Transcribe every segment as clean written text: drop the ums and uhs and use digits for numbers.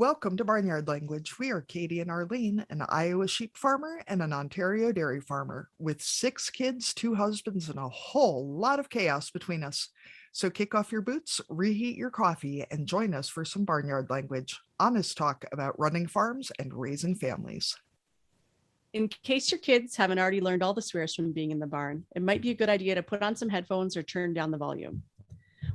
Welcome to Barnyard Language. We are Katie and Arlene, an Iowa sheep farmer and an Ontario dairy farmer with 6 kids, 2 husbands, and a whole lot of chaos between us. So kick off your boots, reheat your coffee, and join us for some Barnyard Language, honest talk about running farms and raising families. In case your kids haven't already learned all the swears from being in the barn, it might be a good idea to put on some headphones or turn down the volume.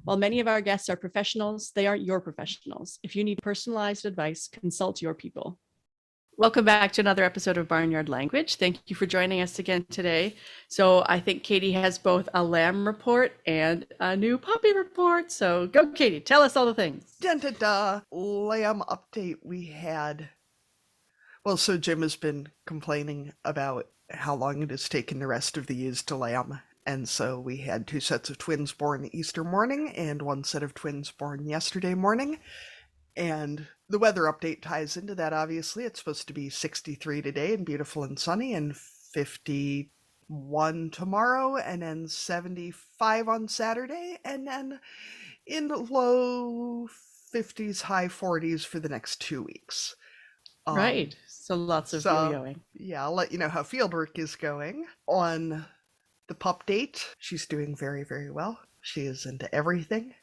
While many of our guests are professionals, they aren't your professionals. If you need personalized advice, consult your people. Welcome back to another episode of Barnyard Language. Thank you for joining us again today. So I think Katie has both a lamb report and a new puppy report. So go, Katie, tell us all the things. Lamb update we had. Well, so Jim has been complaining about how long it has taken the rest of the ewes to lamb. And so we had 2 sets of twins born Easter morning and 1 set of twins born yesterday morning. And the weather update ties into that, obviously. It's supposed to be 63 today and beautiful and sunny, and 51 tomorrow, and then 75 on Saturday, and then in the low 50s, high 40s for the next 2 weeks. Right. So lots of yo-yoing. Yeah, I'll let you know how fieldwork is going. On the pup date, she's doing very, very well. She is into everything.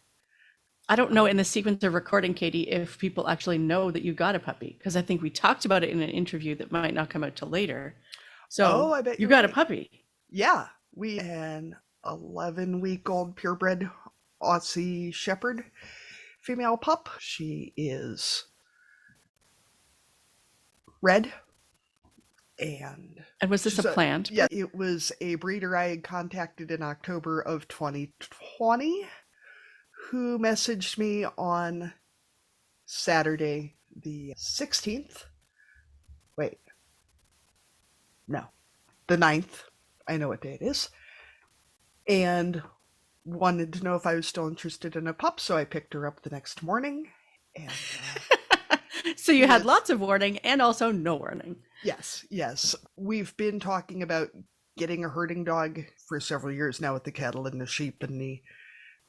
I don't know in the sequence of recording, Katie, if people actually know that you got a puppy, because I think we talked about it in an interview that might not come out till later. So I bet you got a puppy. Yeah, we had an 11-week-old purebred Aussie Shepherd female pup. She is red. And was this a planned? Yeah, it was a breeder I had contacted in October of 2020 who messaged me on Saturday the 16th. Wait. No. The 9th. I know what day it is. And wanted to know if I was still interested in a pup, so I picked her up the next morning. And so you had lots of warning and also no warning. Yes. We've been talking about getting a herding dog for several years now with the cattle and the sheep and the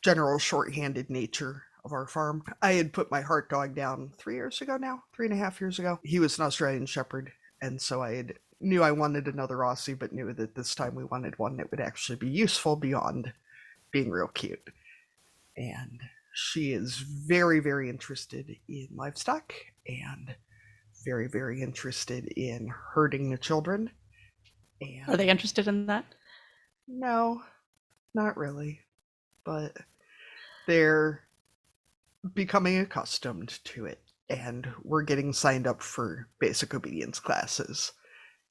general short-handed nature of our farm. I had put my heart dog down 3 years ago now, 3.5 years ago. He was an Australian Shepherd, and so I knew I wanted another Aussie, but knew that this time we wanted one that would actually be useful beyond being real cute. And she is very, very interested in livestock and very, very interested in herding the children. And are they interested in that? No, not really. But they're becoming accustomed to it. And we're getting signed up for basic obedience classes.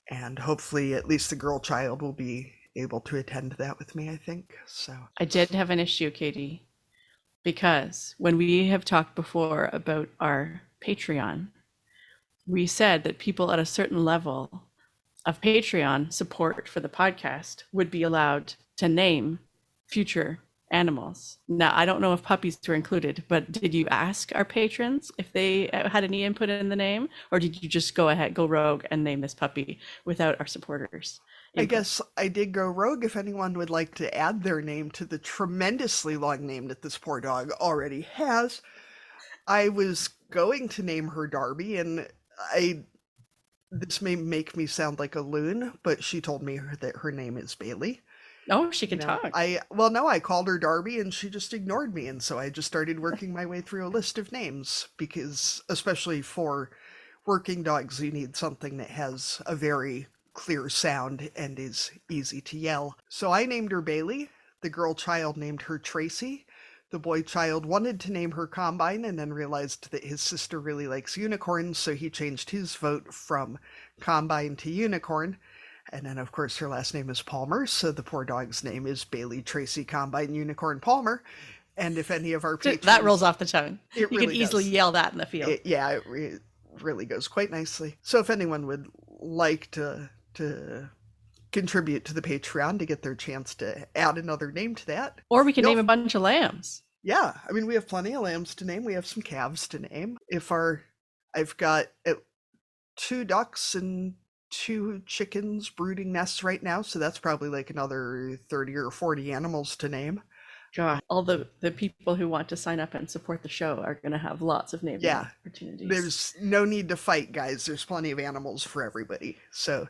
And hopefully at least the girl child will be able to attend that with me, I think. So I did have an issue, Katie, because when we have talked before about our Patreon, we said that people at a certain level of Patreon support for the podcast would be allowed to name future animals. Now, I don't know if puppies were included, but did you ask our patrons if they had any input in the name, or did you just go rogue and name this puppy without our supporters' input? I guess I did go rogue. If anyone would like to add their name to the tremendously long name that this poor dog already has, I was going to name her Darby, and this may make me sound like a loon, but she told me that her name is Bailey. Oh, she can talk. I called her Darby and she just ignored me. And so I just started working my way through a list of names because, especially for working dogs, you need something that has a very clear sound and is easy to yell. So I named her Bailey. The girl child named her Tracy. The boy child wanted to name her Combine and then realized that his sister really likes unicorns, so he changed his vote from Combine to Unicorn. And then, of course, her last name is Palmer, so the poor dog's name is Bailey Tracy Combine Unicorn Palmer. And if any of our patrons... That rolls off the tongue. You really can easily yell that in the field. It really goes quite nicely. So if anyone would like to contribute to the Patreon to get their chance to add another name to that. Or we can name a bunch of lambs. Yeah, I mean, we have plenty of lambs to name. We have some calves to name. I've got 2 ducks and 2 chickens brooding nests right now, so that's probably like another 30 or 40 animals to name. God, all the people who want to sign up and support the show are going to have lots of naming Yeah, opportunities. there's no need to fight, guys. There's plenty of animals for everybody. So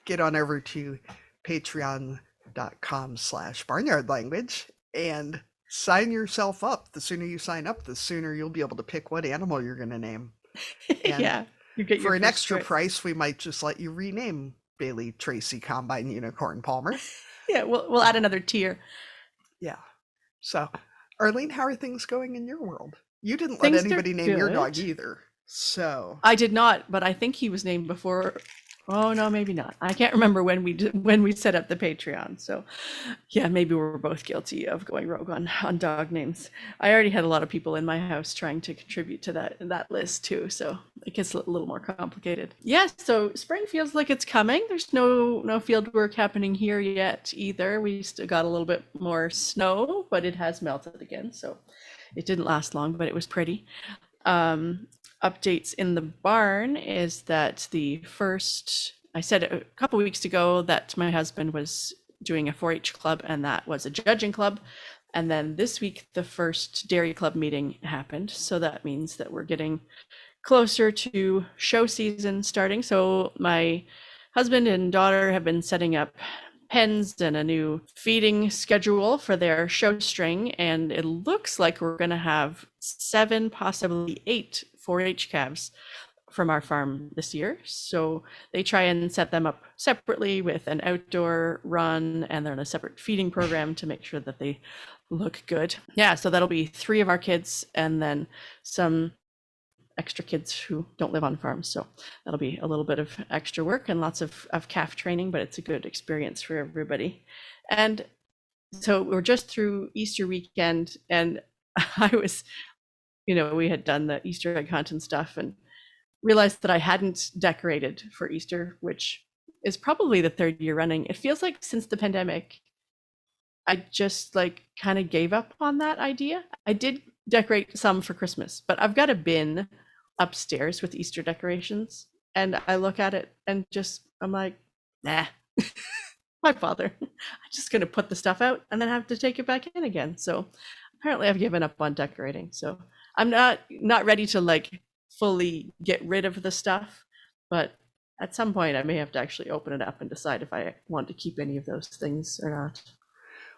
get on over to patreon.com/barnyard language and sign yourself up. The sooner you sign up, the sooner you'll be able to pick what animal you're going to name. And Yeah, you get your for an first extra choice. price, we might just let you rename Bailey Tracy Combine Unicorn Palmer. Yeah, we'll add another tier. Yeah. So, Arlene, how are things going in your world? You didn't let Things are anybody name your dog good. either. So, I did not, but I think he was named before. Oh no, maybe not. I can't remember when we set up the Patreon. So, yeah, maybe we're both guilty of going rogue on dog names. I already had a lot of people in my house trying to contribute to that list too, so it gets a little more complicated. Yeah, so spring feels like it's coming. There's no field work happening here yet either. We still got a little bit more snow, but it has melted again, so it didn't last long, but it was pretty. Updates in the barn is that I said a couple weeks ago that my husband was doing a 4-H club, and that was a judging club. And then this week, the first dairy club meeting happened. So that means that we're getting closer to show season starting. So my husband and daughter have been setting up pens and a new feeding schedule for their show string, and it looks like we're going to have 7, possibly 8 4-H calves from our farm this year. So they try and set them up separately with an outdoor run, and they're in a separate feeding program to make sure that they look good. Yeah, so that'll be 3 of our kids and then some extra kids who don't live on farms. So that'll be a little bit of extra work and lots of calf training, but it's a good experience for everybody. And so we're just through Easter weekend, and I was, we had done the Easter egg hunt and stuff, and realized that I hadn't decorated for Easter, which is probably the 3rd year running. It feels like since the pandemic, I just kind of gave up on that idea. I did decorate some for Christmas, but I've got a bin upstairs with Easter decorations, and I look at it and I'm like, nah, why bother? I'm just gonna put the stuff out and then have to take it back in again. So apparently I've given up on decorating. So I'm not ready to fully get rid of the stuff, but at some point I may have to actually open it up and decide if I want to keep any of those things or not.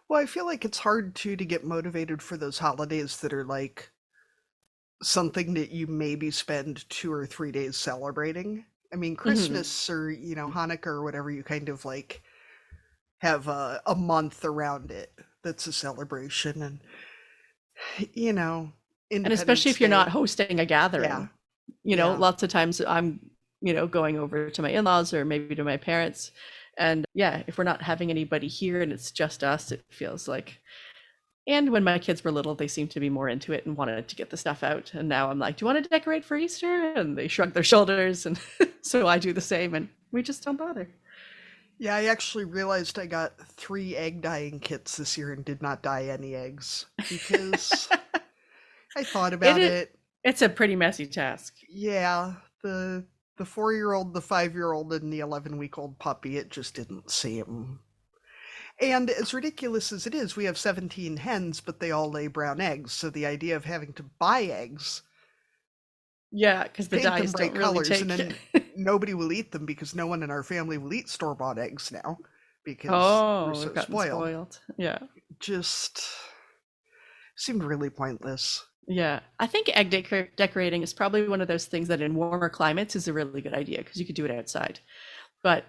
well, I feel like it's hard too to get motivated for those holidays that are like something that you maybe spend 2 or 3 days celebrating. I mean, Christmas or, Hanukkah or whatever, you kind of have a month around it that's a celebration. And, And especially Independence if you're not Day. hosting a gathering, Yeah. lots of times I'm, going over to my in-laws or maybe to my parents. And yeah, if we're not having anybody here and it's just us, it feels like. And when my kids were little, they seemed to be more into it and wanted to get the stuff out. And now I'm like, do you want to decorate for Easter? And they shrug their shoulders. And so I do the same, and we just don't bother. Yeah, I actually realized I got 3 egg dyeing kits this year and did not dye any eggs because I thought about it. It's a pretty messy task. Yeah, the 4-year-old, the 5-year-old, and the 11-week-old puppy, it just didn't seem. And as ridiculous as it is, we have 17 hens, but they all lay brown eggs. So the idea of having to buy eggs, Yeah, because the paint them dyes bright don't really colors, take and then nobody will eat them because no one in our family will eat store-bought eggs now because we're Oh, so we've gotten spoiled. spoiled. Yeah. Just seemed really pointless. Yeah, I think egg decorating is probably one of those things that in warmer climates is a really good idea because you could do it outside. But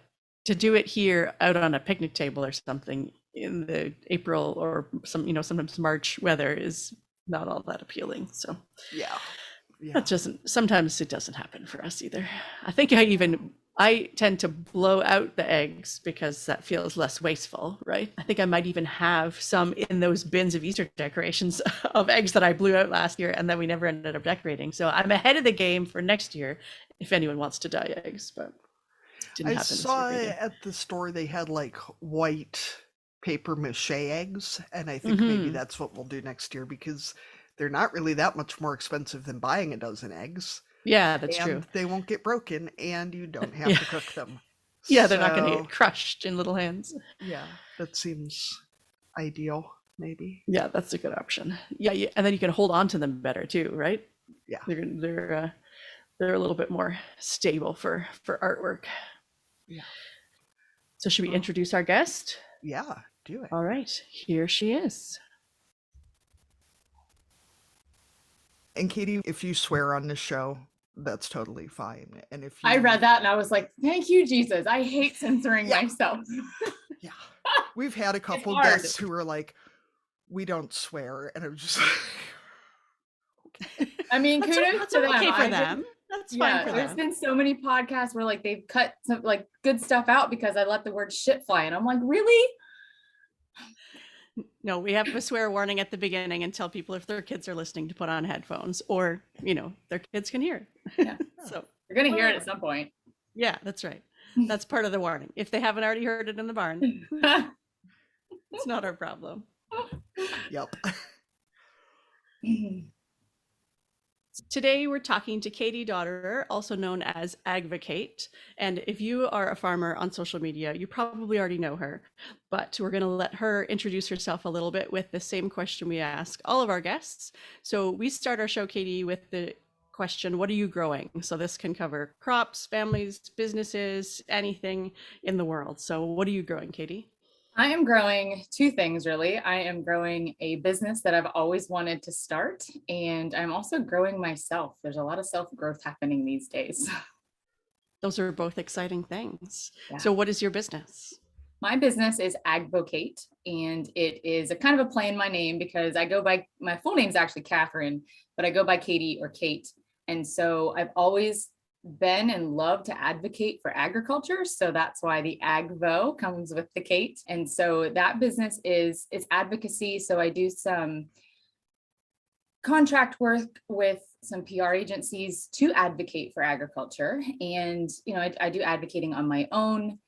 to do it here out on a picnic table or something in the April or sometimes March weather is not all that appealing. So Yeah. that sometimes it doesn't happen for us either. I think I tend to blow out the eggs because that feels less wasteful, right? I think I might even have some in those bins of Easter decorations of eggs that I blew out last year and then we never ended up decorating. So I'm ahead of the game for next year if anyone wants to dye eggs, but it didn't I happen this saw year either. at the store they had white paper mache eggs, and I think maybe that's what we'll do next year because they're not really that much more expensive than buying a dozen eggs. Yeah, that's true. And they won't get broken, and you don't have Yeah. to cook them. Yeah, they're not going to So, get crushed in little hands. yeah, that seems ideal. maybe. Yeah, that's a good option. Yeah, and then you can hold on to them better too, right? Yeah. They're a little bit more stable for artwork. Yeah. So should we introduce our guest? Yeah, do it. All right, here she is. And Katie, if you swear on this show, that's totally fine. And if you... I read that and I was like, thank you, Jesus. I hate censoring myself. Yeah. We've had a couple guests who were like, we don't swear. And it was just like, okay. I mean, kudos to them. Okay for them. That's fine for them. There's been so many podcasts where like they've cut some like good stuff out because I let the word shit fly. And I'm like, really? No, we have a swear warning at the beginning and tell people if their kids are listening to put on headphones or, their kids can hear it. Yeah. So you're going to hear it at some point. Yeah, that's right. That's part of the warning. If they haven't already heard it in the barn, it's not our problem. Yep. Today we're talking to Katie Dotterer, also known as AgvoKate. And if you are a farmer on social media, you probably already know her, but we're going to let her introduce herself a little bit with the same question we ask all of our guests. So we start our show, Katie, with the question, what are you growing? So this can cover crops, families, businesses, anything in the world. So what are you growing, Katie? I am growing two things, really. I am growing a business that I've always wanted to start, and I'm also growing myself. There's a lot of self-growth happening these days. Those are both exciting things. Yeah. So what is your business? My business is AgvoKate, and it is a kind of a play in my name because I go by, my full name is actually Catherine, but I go by Katie or Kate. And so I've always been and love to advocate for agriculture. So that's why the Agvo comes with the Kate. And so that business is advocacy. So I do some contract work with some PR agencies to advocate for agriculture. And, I do advocating on my own.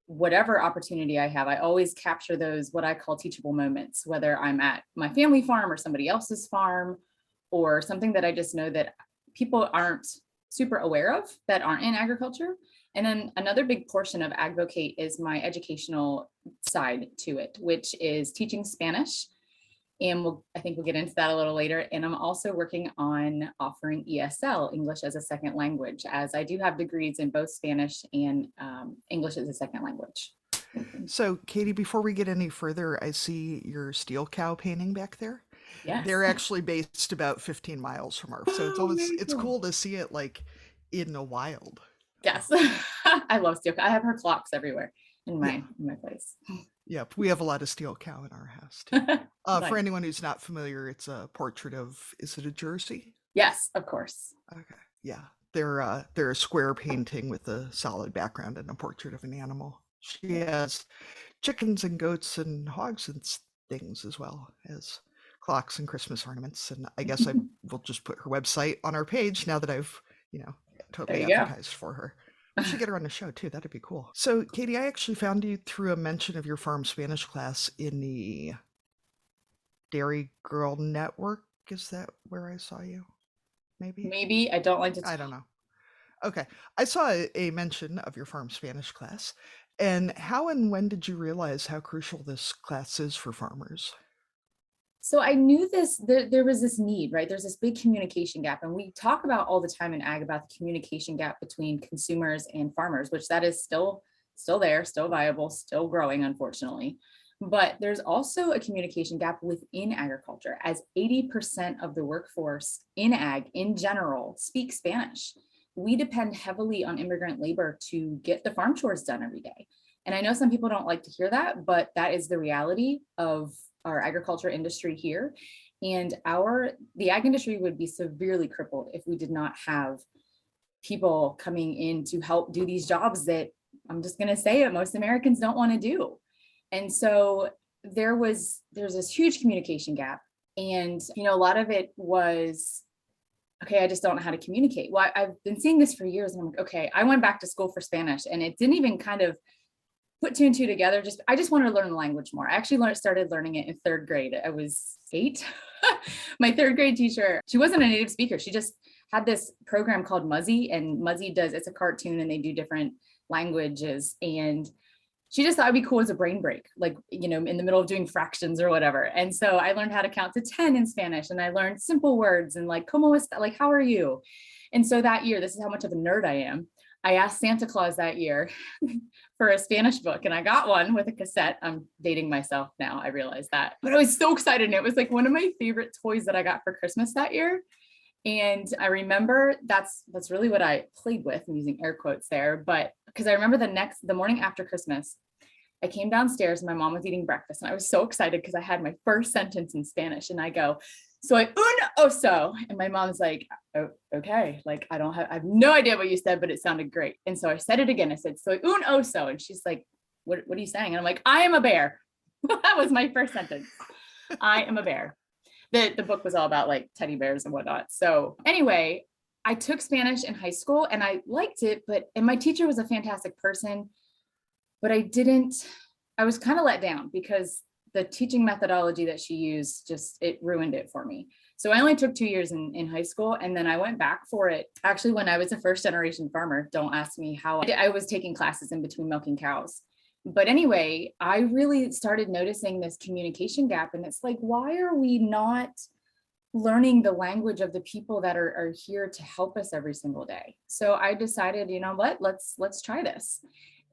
Whatever opportunity I have, I always capture those, what I call teachable moments, whether I'm at my family farm or somebody else's farm or something that I just know that people aren't super aware of that aren't in agriculture. And then another big portion of AgvoKate is my educational side to it, which is teaching Spanish. And I think we'll get into that a little later. And I'm also working on offering ESL, English as a second language, as I do have degrees in both Spanish and English as a second language. So Katie, before we get any further, I see your steel cow painting back there. Yes. They're actually based about 15 miles from ours. So it's cool to see it like in the wild. Yes. I love steel cow. I have her clocks everywhere in my place. Yep. We have a lot of steel cow in our house too. Nice. For anyone who's not familiar, it's a portrait of, is it a Jersey? Yes, of course. Okay. Yeah. They're a square painting with a solid background and a portrait of an animal. She has chickens and goats and hogs and things as well as clocks and Christmas ornaments. And I guess I will just put her website on our page now that I've, totally advertised for her. We should get her on the show too. That'd be cool. So Katie, I actually found you through a mention of your farm Spanish class in the Dairy Girl Network. Is that where I saw you? Maybe. I don't like to. I don't know. Okay. I saw a mention of your farm Spanish class. And how and when did you realize how crucial this class is for farmers? So I knew there was this need, right? There's this big communication gap. And we talk about all the time in ag about the communication gap between consumers and farmers, which that is still there, still viable, still growing, unfortunately. But there's also a communication gap within agriculture, as 80% of the workforce in ag in general speak Spanish. We depend heavily on immigrant labor to get the farm chores done every day. And I know some people don't like to hear that, but that is the reality of our agriculture industry here. And the ag industry would be severely crippled if we did not have people coming in to help do these jobs that, I'm just going to say it, most Americans don't want to do. And so there's this huge communication gap. And, a lot of it was, okay, I just don't know how to communicate. Well, I've been seeing this for years and I'm like, okay, I went back to school for Spanish and it didn't even kind of put two and two together. I just wanted to learn the language more. I actually started learning it in third grade. I was 8. My third grade teacher, she wasn't a native speaker. She just had this program called Muzzy, and Muzzy it's a cartoon and they do different languages. And she just thought it'd be cool as a brain break, like, you know, in the middle of doing fractions or whatever. And so I learned how to count to 10 in Spanish, and I learned simple words and like, como está, like, how are you? And so that year, this is how much of a nerd I am. I asked Santa Claus that year for a Spanish book, and I got one with a cassette. I'm dating myself now, I realize that, but I was so excited. And it was like one of my favorite toys that I got for Christmas that year. And I remember that's really what I played with. I'm using air quotes there, but because I remember the morning after Christmas, I came downstairs and my mom was eating breakfast, and I was so excited because I had my first sentence in Spanish, and I go, soy un oso. And my mom's like, oh, okay. Like, I have no idea what you said, but it sounded great. And so I said it again. I said, soy un oso. And she's like, what are you saying? And I'm like, I am a bear. That was my first sentence. I am a bear. The book was all about like teddy bears and whatnot. So anyway, I took Spanish in high school and I liked it, and my teacher was a fantastic person, but I was kind of let down because the teaching methodology that she used, it ruined it for me. So I only took 2 years in high school, and then I went back for it actually when I was a first generation farmer. Don't ask me how. I was taking classes in between milking cows. But anyway, I really started noticing this communication gap, and it's like, why are we not learning the language of the people that are here to help us every single day? So I decided, you know what, let's try this.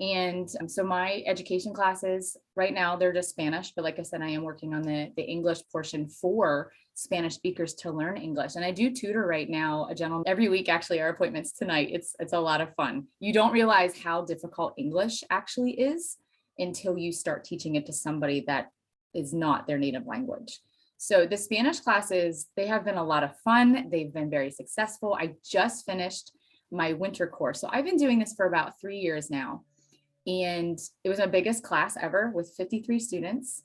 And so my education classes right now, they're just Spanish, but like I said, I am working on the English portion for Spanish speakers to learn English. And I do tutor right now a gentleman every week. Actually, our appointments tonight, it's a lot of fun. You don't realize how difficult English actually is until you start teaching it to somebody that is not their native language. So the Spanish classes, they have been a lot of fun. They've been very successful. I just finished my winter course. So I've been doing this for about 3 years now. And it was my biggest class ever with 53 students.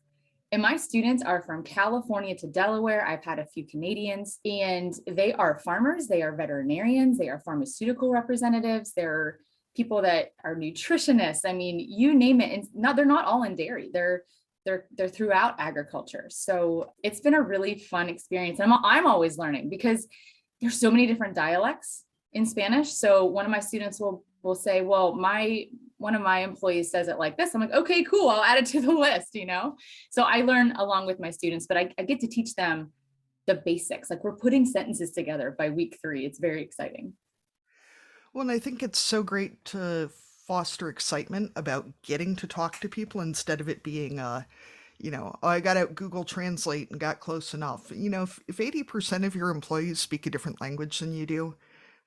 And my students are from California to Delaware. I've had a few Canadians, and they are farmers, they are veterinarians, they are pharmaceutical representatives, they're people that are nutritionists. I mean, you name it. And they're not all in dairy. They're throughout agriculture. So it's been a really fun experience. And I'm always learning because there's so many different dialects in Spanish. So one of my students will say, well, one of my employees says it like this. I'm like, okay, cool. I'll add it to the list, you know? So I learn along with my students, but I get to teach them the basics. Like, we're putting sentences together by week 3. It's very exciting. Well, and I think it's so great to foster excitement about getting to talk to people instead of it being, oh, I got out Google Translate and got close enough. If 80% of your employees speak a different language than you do,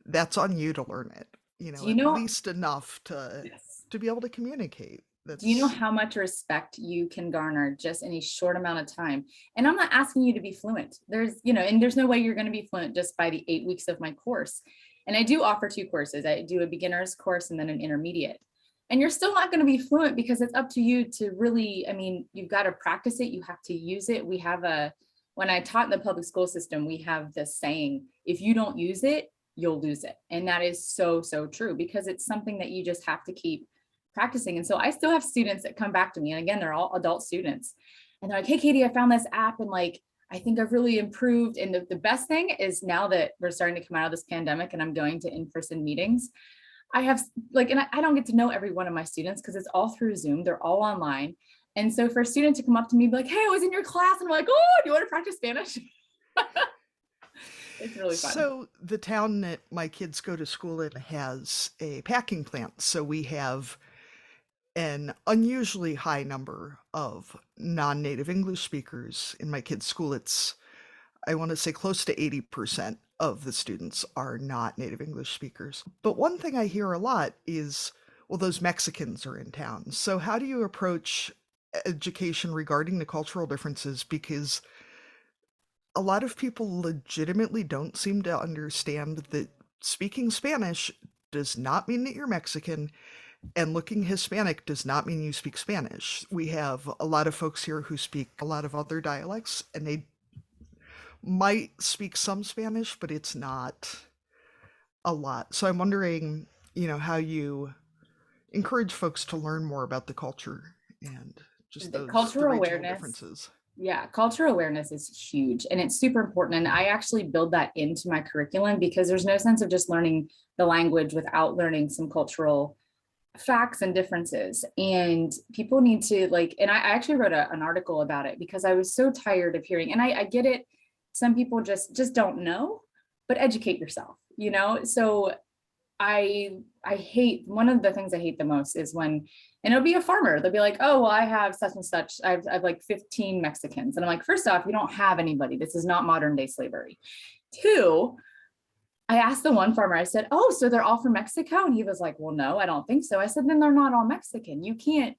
that's on you to learn it. At least enough to be able to communicate. Do you know how much respect you can garner just in a short amount of time? And I'm not asking you to be fluent. There's no way you're going to be fluent just by the 8 weeks of my course. And I do offer 2 courses. I do a beginner's course and then an intermediate. And you're still not going to be fluent because it's up to you to really, you've got to practice it. You have to use it. When I taught in the public school system, we have this saying, if you don't use it, you'll lose it. And that is so, so true, because it's something that you just have to keep practicing. And so I still have students that come back to me, and again, they're all adult students, and they're like, hey, Katie, I found this app, and like, I think I've really improved. And the best thing is, now that we're starting to come out of this pandemic and I'm going to in-person meetings, I have and I don't get to know every one of my students because it's all through Zoom. They're all online. And so for a student to come up to me and be like, hey, I was in your class, and I'm like, oh, do you want to practice Spanish? It's really fun. So the town that my kids go to school in has a packing plant. So we have an unusually high number of non-native English speakers in my kids' school. I want to say close to 80% of the students are not native English speakers. But one thing I hear a lot is, well, those Mexicans are in town. So how do you approach education regarding the cultural differences? Because a lot of people legitimately don't seem to understand that speaking Spanish does not mean that you're Mexican, and looking Hispanic does not mean you speak Spanish. We have a lot of folks here who speak a lot of other dialects, and they might speak some Spanish, but it's not a lot. So I'm wondering, how you encourage folks to learn more about the culture and just the cultural awareness differences. Yeah, cultural awareness is huge, and it's super important. And I actually build that into my curriculum because there's no sense of just learning the language without learning some cultural facts and differences, and people need to like, and I actually wrote an article about it because I was so tired of hearing, and I get it, some people just don't know, but educate yourself, you know. So I hate, one of the things I hate the most is when, and it'll be a farmer, they'll be like, oh well, I have such and such, I've like 15 Mexicans, and I'm like, first off, you don't have anybody, this is not modern day slavery. Two, I asked the one farmer, I said, oh, so they're all from Mexico? And he was like, well, no, I don't think so. I said, then they're not all Mexican. You can't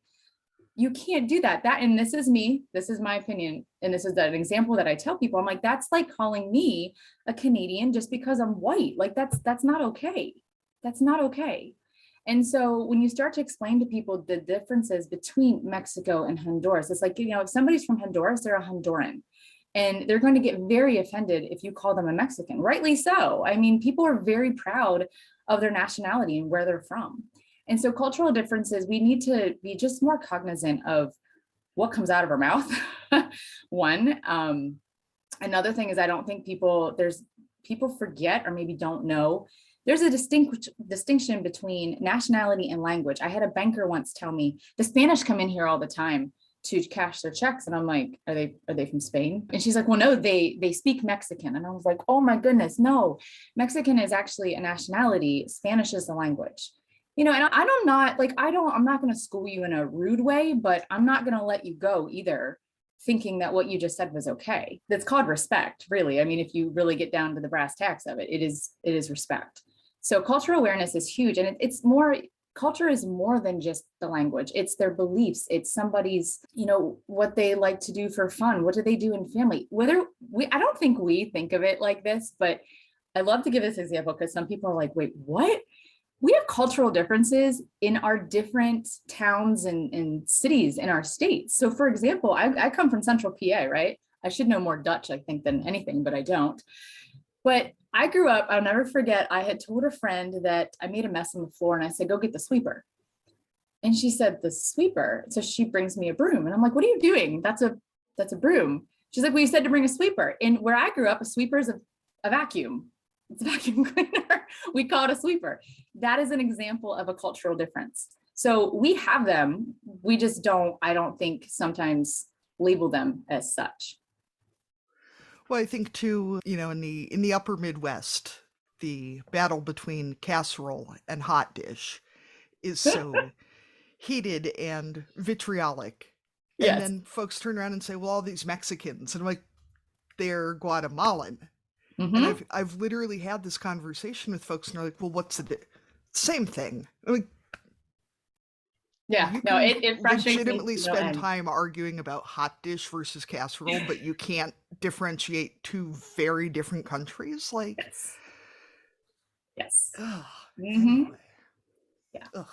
do that. And this is me, this is my opinion. And this is an example that I tell people. I'm like, that's like calling me a Canadian just because I'm white. Like that's not okay. That's not okay. And so when you start to explain to people the differences between Mexico and Honduras, it's like, you know, if somebody's from Honduras, they're a Honduran. And they're going to get very offended if you call them a Mexican, rightly so. I mean, people are very proud of their nationality and where they're from. And so cultural differences, we need to be just more cognizant of what comes out of our mouth. One, another thing is I don't think people forget or maybe don't know. There's a distinction between nationality and language. I had a banker once tell me, the Spanish come in here all the time to cash their checks. And I'm like, are they from Spain? And she's like, well, no, they speak Mexican. And I was like, oh my goodness, no, Mexican is actually a nationality. Spanish is the language. You know, and I'm not going to school you in a rude way, but I'm not going to let you go either, thinking that what you just said was okay. That's called respect, really. I mean, if you really get down to the brass tacks of it, it is respect. So cultural awareness is huge. And culture is more than just the language. It's their beliefs. It's somebody's, you know, what they like to do for fun. What do they do in family? I don't think we think of it like this, but I love to give this example because some people are like, wait, what? We have cultural differences in our different towns and cities in our states. So for example, I come from Central PA, right? I should know more Dutch, I think, than anything, but I don't. But I grew up, I'll never forget, I had told a friend that I made a mess on the floor and I said, go get the sweeper. And she said, the sweeper? So she brings me a broom. And I'm like, what are you doing? That's a broom. She's like, well, you said to bring a sweeper. And where I grew up, a sweeper is a vacuum. It's a vacuum cleaner. We call it a sweeper. That is an example of a cultural difference. So we have them. We just I don't think sometimes label them as such. Well, I think too, you know, in the upper Midwest, the battle between casserole and hot dish is so heated and vitriolic. And Yes. then folks turn around and say, well, all these Mexicans, and I'm like, they're Guatemalan. Mm-hmm. And I've literally had this conversation with folks and they're like, well, what's same thing? I'm like, Yeah, you no, can it frustrates me legitimately to no spend end. time arguing about hot dish versus casserole, but you can't differentiate two very different countries. Like, Yes. Yes. ugh, Mhm. anyway. Yeah. Ugh.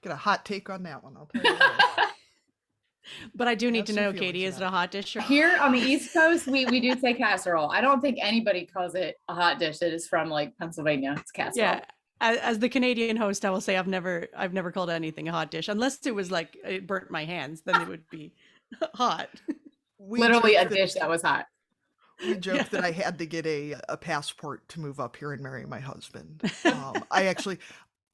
Get a hot take on that one, I'll tell you that. But I do need Have to some know, feelings Katie, is it about a hot dish? Or... Here on the East Coast, we do say casserole. I don't think anybody calls it a hot dish that is from like Pennsylvania. It's casserole. Yeah. As the Canadian host, I will say I've never called anything a hot dish unless it was like it burnt my hands. Then it would be hot. Literally a dish that was hot. We joked that I had to get a passport to move up here and marry my husband.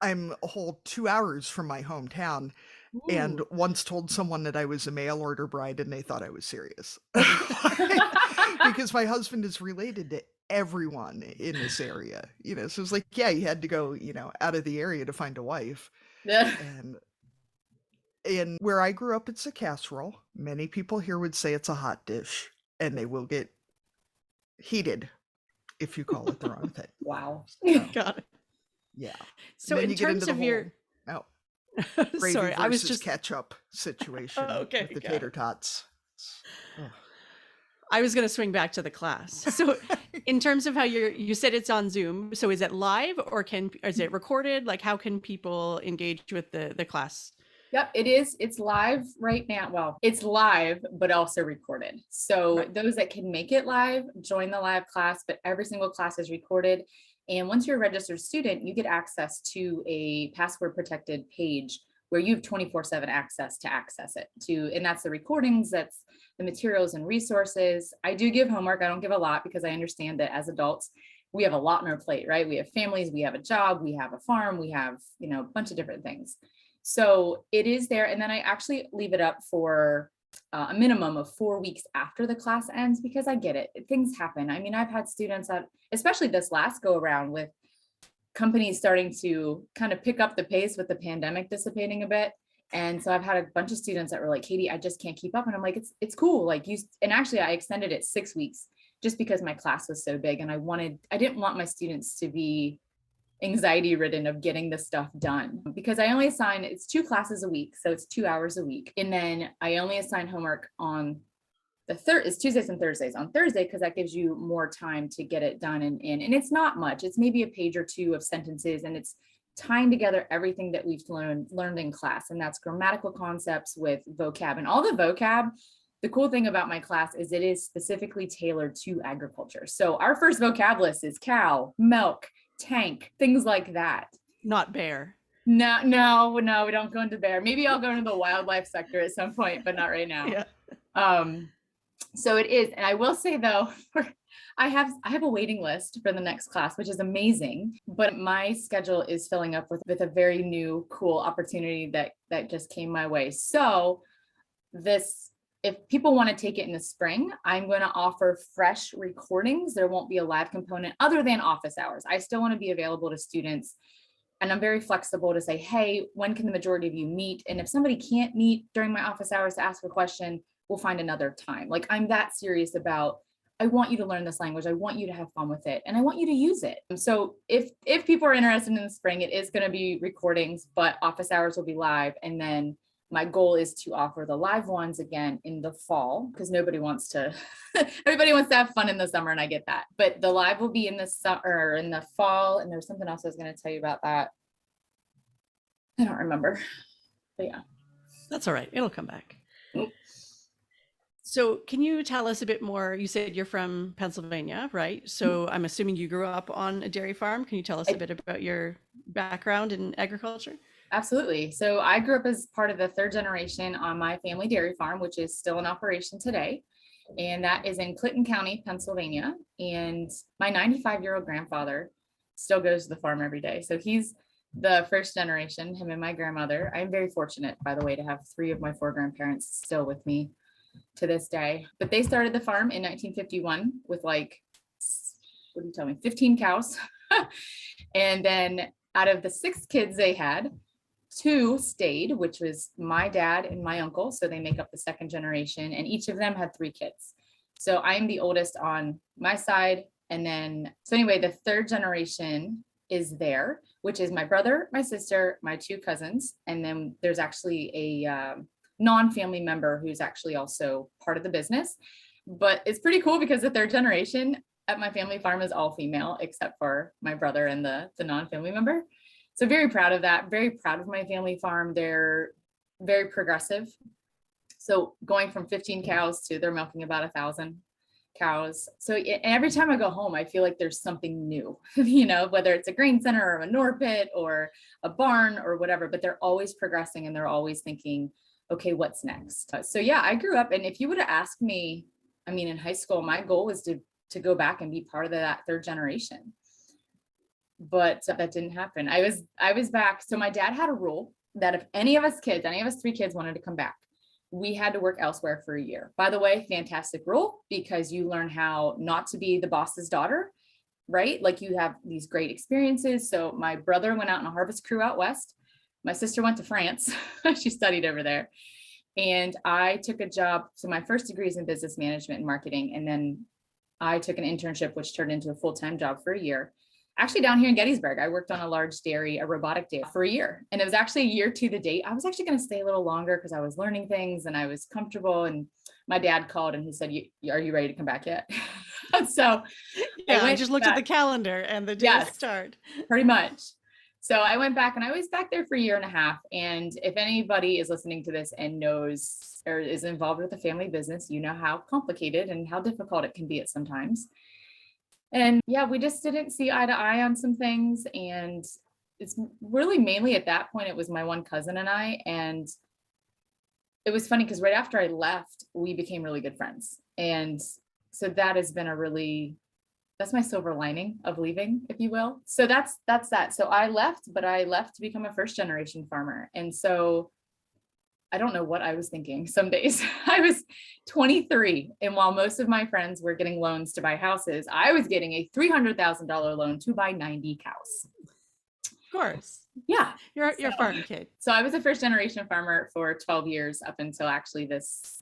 I'm a whole 2 hours from my hometown. Ooh. And once told someone that I was a mail order bride and they thought I was serious. Because my husband is related to everyone in this area, you know, so it's like, yeah, you had to go, you know, out of the area to find a wife. Yeah. And where I grew up, it's a casserole. Many people here would say it's a hot dish, and they will get heated if you call it the wrong thing. Wow. So, Got it. yeah. So in terms of your gravy sorry, I was versus just ketchup situation okay, with the tater tots. I was going to swing back to the class. So in terms of how you said it's on Zoom, so is it live or is it recorded? Like how can people engage with the class? Yep, it is. It's live right now. Well, it's live, but also recorded. So Right. Those that can make it live, join the live class, but every single class is recorded. And once you're a registered student, you get access to a password protected page where you have 24/7 access to access it and that's the recordings, that's the materials and resources. I do give homework. I don't give a lot because I understand that as adults, we have a lot on our plate, right? We have families, we have a job, we have a farm, we have, a bunch of different things. So it is there. And then I actually leave it up for a minimum of 4 weeks after the class ends, because I get it. Things happen. I mean, I've had students that, especially this last go around with companies starting to kind of pick up the pace with the pandemic dissipating a bit. And so I've had a bunch of students that were like, Katie, I just can't keep up. And I'm like, it's cool. Like and actually I extended it 6 weeks just because my class was so big. And I didn't want my students to be anxiety ridden of getting this stuff done, because I only assign, it's 2 classes a week. So it's 2 hours a week. And then I only assign homework on it's Tuesdays and Thursdays. On Thursday, because that gives you more time to get it done. And it's not much. It's maybe a page or 2 of sentences, and it's tying together everything that we've learned in class. And that's grammatical concepts with vocab, and all the vocab. The cool thing about my class is it is specifically tailored to agriculture. So our first vocab list is cow, milk, tank, things like that. Not bear. No, we don't go into bear. Maybe I'll go into the wildlife sector at some point, but not right now. Yeah. So it is. And I will say though, I have a waiting list for the next class, which is amazing, but my schedule is filling up with a very new, cool opportunity that just came my way. So if people want to take it in the spring, I'm going to offer fresh recordings. There won't be a live component other than office hours. I still want to be available to students. And I'm very flexible to say, hey, when can the majority of you meet? And if somebody can't meet during my office hours to ask a question, we'll find another time. Like, I'm that serious about, I want you to learn this language. I want you to have fun with it. And I want you to use it. So if people are interested in the spring, it is going to be recordings, but office hours will be live. And then my goal is to offer the live ones again in the fall, because everybody wants to have fun in the summer, and I get that. But the live will be in the summer, in the fall, and there's something else I was going to tell you about that. I don't remember, but yeah. That's all right. It'll come back. So can you tell us a bit more? You said you're from Pennsylvania, right? So I'm assuming you grew up on a dairy farm. Can you tell us a bit about your background in agriculture? Absolutely. So I grew up as part of the 3rd generation on my family dairy farm, which is still in operation today. And that is in Clinton County, Pennsylvania. And my 95-year-old grandfather still goes to the farm every day. So he's the 1st generation, him and my grandmother. I'm very fortunate, by the way, to have 3 of my 4 grandparents still with me to this day. But they started the farm in 1951 with 15 cows. And then out of the 6 kids they had, 2 stayed, which was my dad and my uncle. So they make up the 2nd generation, and each of them had 3 kids. So I'm the oldest on my side. And then, so anyway, the 3rd generation is there, which is my brother, my sister, my 2 cousins. And then there's actually a non-family member who's actually also part of the business. But it's pretty cool because the 3rd generation at my family farm is all female, except for my brother and the non-family member. So very proud of that. Very proud of my family farm. They're very progressive. So going from 15 cows to they're milking about 1,000 cows. So every time I go home, I feel like there's something new, whether it's a grain center or a manure pit or a barn or whatever, but they're always progressing and they're always thinking, okay, what's next? So yeah, I grew up, and if you would have asked me, in high school, my goal was to go back and be part of that 3rd generation. But that didn't happen. I was back. So my dad had a rule that if any of us 3 kids wanted to come back, we had to work elsewhere for a year. By the way, fantastic rule, because you learn how not to be the boss's daughter, right? Like, you have these great experiences. So my brother went out on a harvest crew out west. My sister went to France. She studied over there. And I took a job. So my first degree is in business management and marketing. And then I took an internship, which turned into a full-time job for a year. Actually, down here in Gettysburg, I worked on a large dairy, a robotic dairy, for a year. And it was actually a year to the date. I was actually going to stay a little longer because I was learning things and I was comfortable. And my dad called and he said, are you ready to come back yet? So yeah, I just looked at the calendar and the day start. Pretty much. So I went back, and I was back there for a year and a half. And if anybody is listening to this and knows or is involved with a family business, you know how complicated and how difficult it can be at sometimes. And yeah, we just didn't see eye to eye on some things. And it's really mainly at that point, it was my one cousin and I. And it was funny because right after I left, we became really good friends. And so that has been a really that's my silver lining of leaving, if you will. So that's that. So I left, but I left to become a first generation farmer. And so I don't know what I was thinking. Some days I was 23. And while most of my friends were getting loans to buy houses, I was getting a $300,000 loan to buy 90 cows. Of course. Yeah. You're a farm kid. So I was a first generation farmer for 12 years up until actually this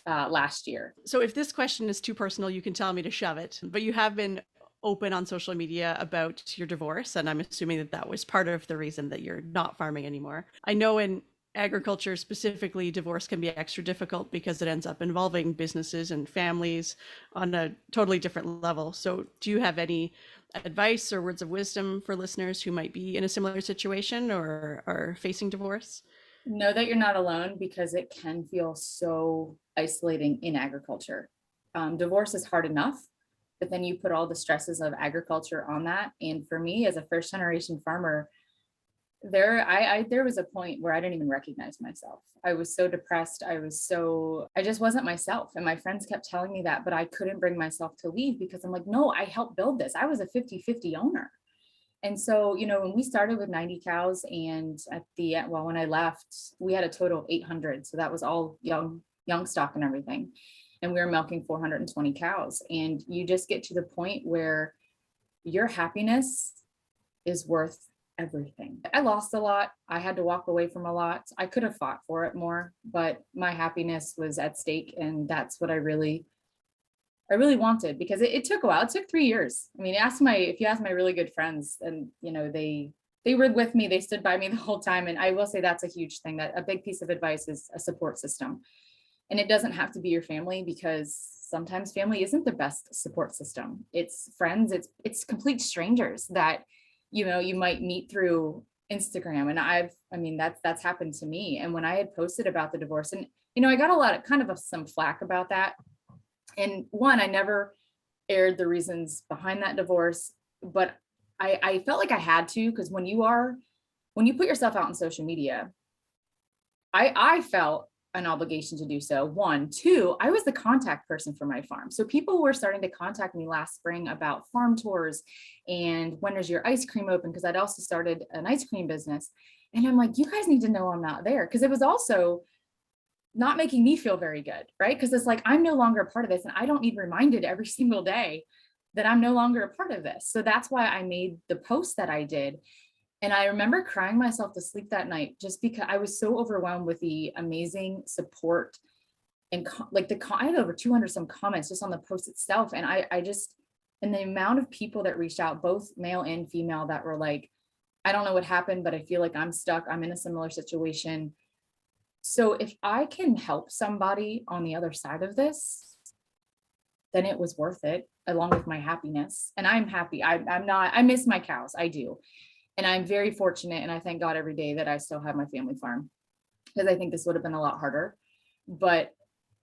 last year. So if this question is too personal, you can tell me to shove it. But you have been open on social media about your divorce, and I'm assuming that that was part of the reason that you're not farming anymore. I know in agriculture specifically, divorce can be extra difficult because it ends up involving businesses and families on a totally different level. So do you have any advice or words of wisdom for listeners who might be in a similar situation or are facing divorce? Know that you're not alone, because it can feel so isolating in agriculture. Divorce is hard enough, but then you put all the stresses of agriculture on that. And for me, as a first generation farmer, there was a point where I didn't even recognize myself. I was so depressed. I just wasn't myself. And my friends kept telling me that, but I couldn't bring myself to leave because I'm like, no, I helped build this. I was a 50-50 owner. And so, when we started with 90 cows, and when I left, we had a total of 800. So that was all young stock and everything. And we were milking 420 cows. And you just get to the point where your happiness is worth everything. I lost a lot. I had to walk away from a lot. I could have fought for it more, but my happiness was at stake. And that's what I really wanted, because it took a while. It took 3 years. I mean, if you ask my really good friends, and they were with me, they stood by me the whole time. And I will say that's a huge thing. That a big piece of advice is a support system. And it doesn't have to be your family, because sometimes family isn't the best support system. It's friends, it's complete strangers that you might meet through Instagram. And that's happened to me. And when I had posted about the divorce, and I got a lot of some flack about that. And one, I never aired the reasons behind that divorce, but I felt like I had to, because when you put yourself out on social media, I felt an obligation to do so. One, two, I was the contact person for my farm. So people were starting to contact me last spring about farm tours and when is your ice cream open? Because I'd also started an ice cream business. And I'm like, you guys need to know I'm not there. Because it was also not making me feel very good, right? Because it's like, I'm no longer a part of this, and I don't need reminded every single day that I'm no longer a part of this. So that's why I made the post that I did. And I remember crying myself to sleep that night, just because I was so overwhelmed with the amazing support and I had over 200 some comments just on the post itself. And and the amount of people that reached out, both male and female, that were like, I don't know what happened, but I feel like I'm stuck. I'm in a similar situation. So if I can help somebody on the other side of this, then it was worth it, along with my happiness. And I'm happy. I miss my cows. I do. And I'm very fortunate. And I thank God every day that I still have my family farm, because I think this would have been a lot harder. But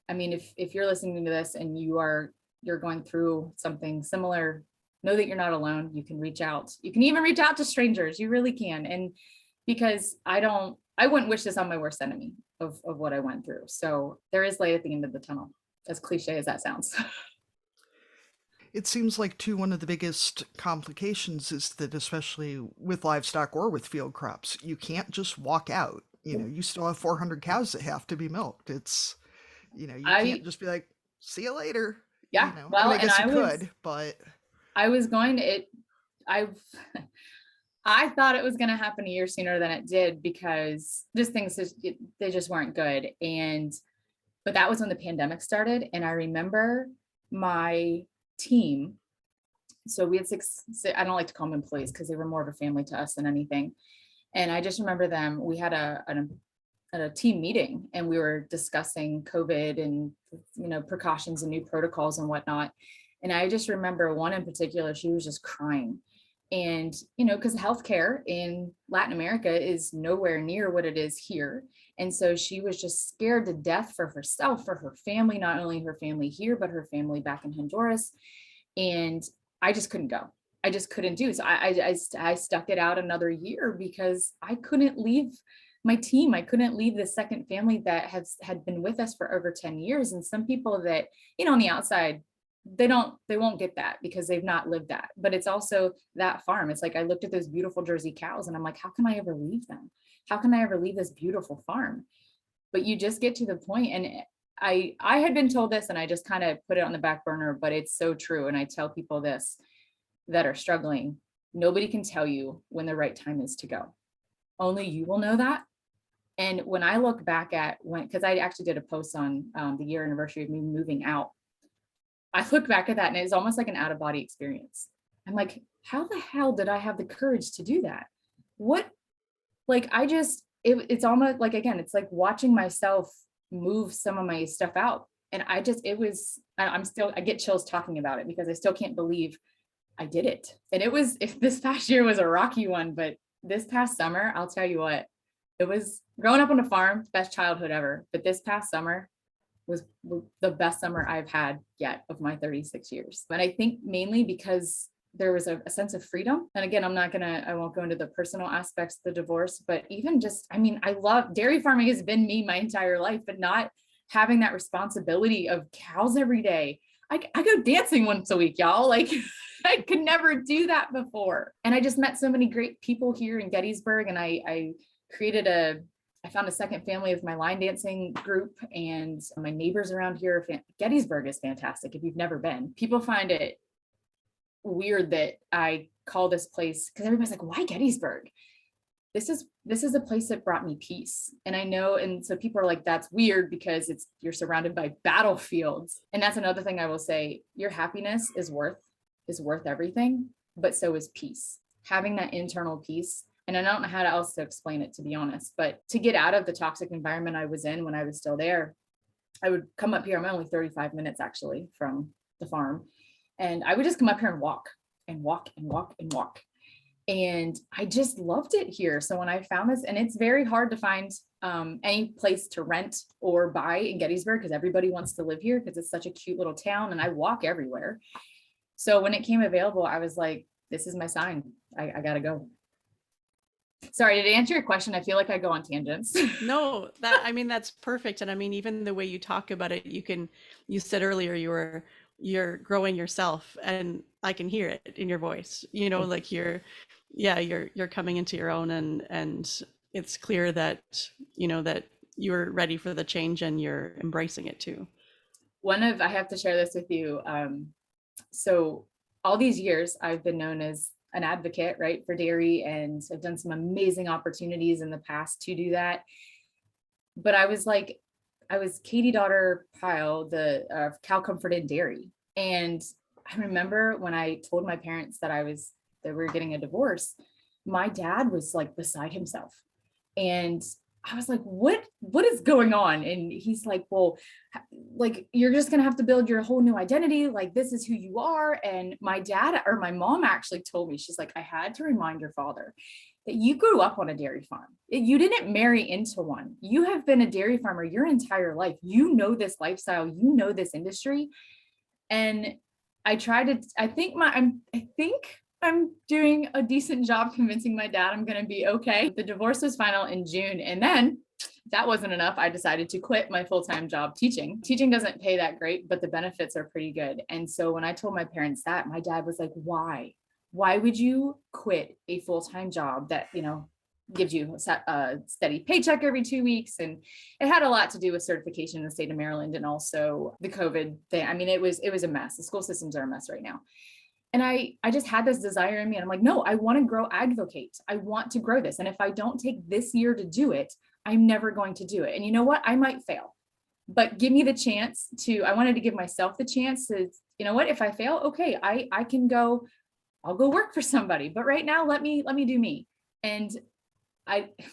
I mean, if you're listening to this and you're going through something similar, know that you're not alone. You can reach out. You can even reach out to strangers. You really can. And because I wouldn't wish this on my worst enemy of what I went through. So there is light at the end of the tunnel, as cliche as that sounds. It seems like, too, one of the biggest complications is that, especially with livestock or with field crops, you can't just walk out. You still have 400 cows that have to be milked. It's, you can't just be like, see you later. Yeah. Well, I guess you could, but I was going to, I thought it was going to happen a year sooner than it did, because just things, they just weren't good. But that was when the pandemic started. And I remember my team. So we had six, I don't like to call them employees, because they were more of a family to us than anything. And I just remember them, we had a team meeting, and we were discussing COVID and, precautions and new protocols and whatnot. And I just remember one in particular, she was just crying. And, because healthcare in Latin America is nowhere near what it is here. And so she was just scared to death for herself, for her family, not only her family here, but her family back in Honduras. And I just couldn't go. I just couldn't do. So I stuck it out another year, because I couldn't leave my team. I couldn't leave the second family that had been with us for over 10 years. And some people that, on the outside, they won't get that because they've not lived that. But it's also that farm. It's like I looked at those beautiful Jersey cows and I'm like, how can I ever leave them? How can I ever leave this beautiful farm? But you just get to the point, and I had been told this and I just kind of put it on the back burner, but it's so true. And I tell people this that are struggling, nobody can tell you when the right time is to go. Only you will know that. And when I look back at because I actually did a post on the year anniversary of me moving out, I look back at that and it's almost like an out of body experience. I'm like, how the hell did I have the courage to do that? What, like, it's almost like, again, it's like watching myself move some of my stuff out. And I get chills talking about it because I still can't believe I did it. And if this past year was a rocky one, but this past summer, I'll tell you what, it was growing up on a farm, best childhood ever. But this past summer was the best summer I've had yet of my 36 years. But I think mainly because there was a sense of freedom. And again, I won't go into the personal aspects of the divorce, but even just, I mean, I love dairy farming has been me my entire life, but not having that responsibility of cows every day. I go dancing once a week, y'all. Like I could never do that before. And I just met so many great people here in Gettysburg. And I found a second family with my line dancing group, and my neighbors around here. Gettysburg is fantastic. If you've never been, people find it weird that I call this place, because everybody's like, why Gettysburg? This is a place that brought me peace. And I know, and so people are like, that's weird because you're surrounded by battlefields. And that's another thing I will say, your happiness is worth everything, but so is peace. Having that internal peace. And I don't know how else to explain it, to be honest, but to get out of the toxic environment I was in when I was still there, I would come up here. I'm only 35 minutes actually from the farm. And I would just come up here and walk and walk and walk and walk. And I just loved it here. So when I found this, and it's very hard to find any place to rent or buy in Gettysburg because everybody wants to live here because it's such a cute little town and I walk everywhere. So when it came available, I was like, this is my sign. I got to go. Sorry, to answer your question, I feel like I go on tangents. No, that's perfect. And I mean, even the way you talk about it, you said earlier you're growing yourself, and I can hear it in your voice, like you're coming into your own, and it's clear that, that you're ready for the change and you're embracing it too. I have to share this with you. So all these years I've been known as an advocate, right, for dairy, and I've done some amazing opportunities in the past to do that. But I was Katie Daughter Pyle, the Cow Comfort in Dairy. And I remember when I told my parents that we were getting a divorce, my dad was like beside himself. And I was like, what is going on? And he's like, well, like, you're just going to have to build your whole new identity. Like, this is who you are. And my mom actually told me, she's like, I had to remind your father that you grew up on a dairy farm. You didn't marry into one. You have been a dairy farmer your entire life. You know this lifestyle, you know this industry. And I think I'm doing a decent job convincing my dad I'm going to be okay. The divorce was final in June. And then that wasn't enough. I decided to quit my full-time job teaching. Teaching doesn't pay that great, but the benefits are pretty good. And so when I told my parents that, my dad was like, why? Why would you quit a full-time job that, gives you a steady paycheck every 2 weeks? And it had a lot to do with certification in the state of Maryland and also the COVID thing. I mean, it was a mess. The school systems are a mess right now. And I just had this desire in me. And I'm like, no, I want to grow AgvoKate. I want to grow this. And if I don't take this year to do it, I'm never going to do it. And you know what? I might fail, but give me the chance I wanted to give myself the chance to, if I fail, okay, I can go, I'll go work for somebody. But right now, let me do me. And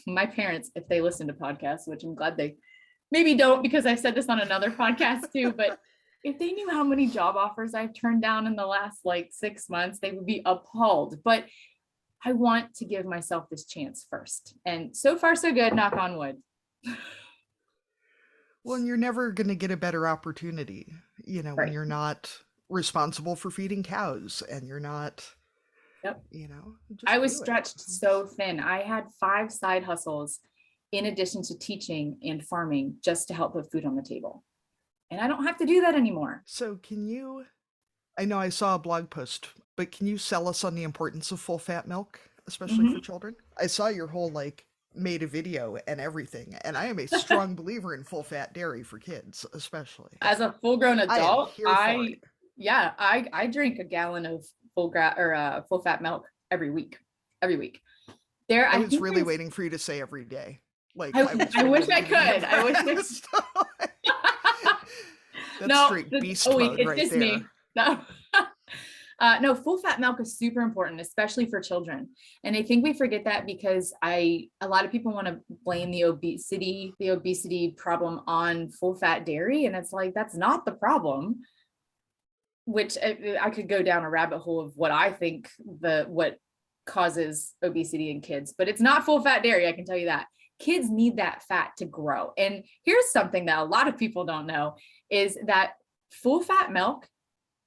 my parents, if they listen to podcasts, which I'm glad they maybe don't, because I've said this on another podcast too, but if they knew how many job offers I've turned down in the last 6 months, they would be appalled. But I want to give myself this chance first. And so far, so good, knock on wood. Well, and you're never going to get a better opportunity, Right. when you're not responsible for feeding cows and you're not, Yep. just I was do it. stretched so thin. I had 5 side hustles in addition to teaching and farming just to help put food on the table. And I don't have to do that anymore. So can you I know I saw a blog post, but can you sell us on the importance of full fat milk, especially for Mhm. children? I saw your whole like made a video and everything, and I am a strong believer in full fat dairy for kids, especially. As a full grown I am adult, here for it. I drink a gallon of full fat milk every week. Every week. I I was think really there's waiting for you to say every day. Like I, I was I really wish I giving you could. I wish I breakfast. That's no, straight beast a week. mode It's right just there. me. No. No, full fat milk is super important, especially for children. And I think we forget that because a lot of people want to blame the obesity problem on full fat dairy. And it's like, that's not the problem, which I could go down a rabbit hole of what I think what causes obesity in kids, but it's not full fat dairy. I can tell you that. Kids need that fat to grow. And here's something that a lot of people don't know is that full fat milk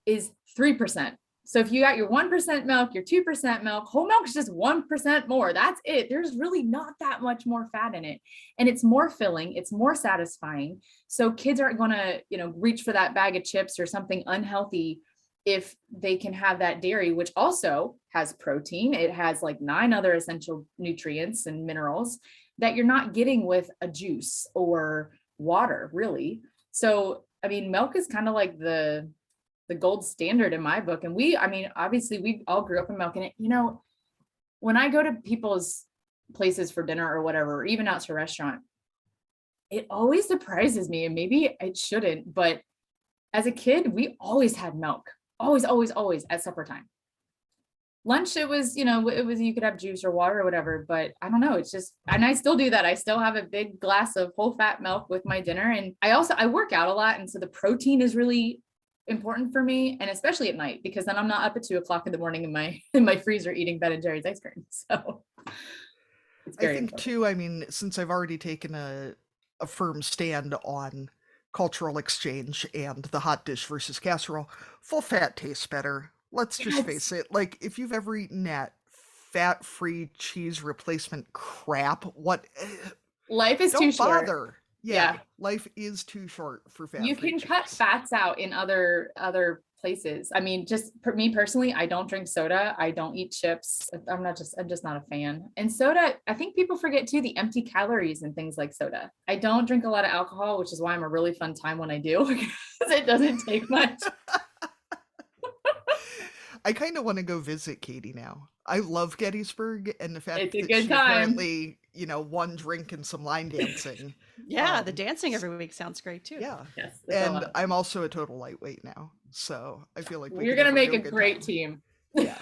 is 3%. So if you got your 1% milk, your 2% milk, whole milk is just 1% more. That's it. There's really not that much more fat in it. And it's more filling, it's more satisfying. So kids aren't going to, reach for that bag of chips or something unhealthy if they can have that dairy, which also has protein. It has like 9 other essential nutrients and minerals that you're not getting with a juice or water, really. So, I mean, milk is kind of like the gold standard in my book. And obviously we all grew up in milk. And when I go to people's places for dinner or whatever, or even out to a restaurant, it always surprises me, and maybe it shouldn't, but as a kid, we always had milk, always, always, always at supper time. Lunch, it was you could have juice or water or whatever, but I don't know. It's just, and I still do that. I still have a big glass of whole fat milk with my dinner. And I work out a lot. And so the protein is really important for me, and especially at night, because then I'm not up at 2:00 in the morning in my freezer eating Ben and Jerry's ice cream. So it's I very think important. too, I mean, since I've already taken a firm stand on cultural exchange and the hot dish versus casserole, full fat tastes better. Let's just Yes. face it. Like, if you've ever eaten that fat-free cheese replacement crap, Life is too don't short. bother. Yeah. Life is too short for fat-free You can cheese. cut fats out in other places. I mean, just for me personally, I don't drink soda. I don't eat chips. I'm just not a fan. And soda, I think people forget too, the empty calories and things like soda. I don't drink a lot of alcohol, which is why I'm a really fun time when I do, because it doesn't take much. I kind of want to go visit Katie now. I love Gettysburg, and the fact It's a that good she time. apparently, one drink and some line dancing. Yeah, the dancing every week sounds great too. Yeah. Yes, And I'm also a total lightweight now. So I feel like we're going to make a great team. Yeah.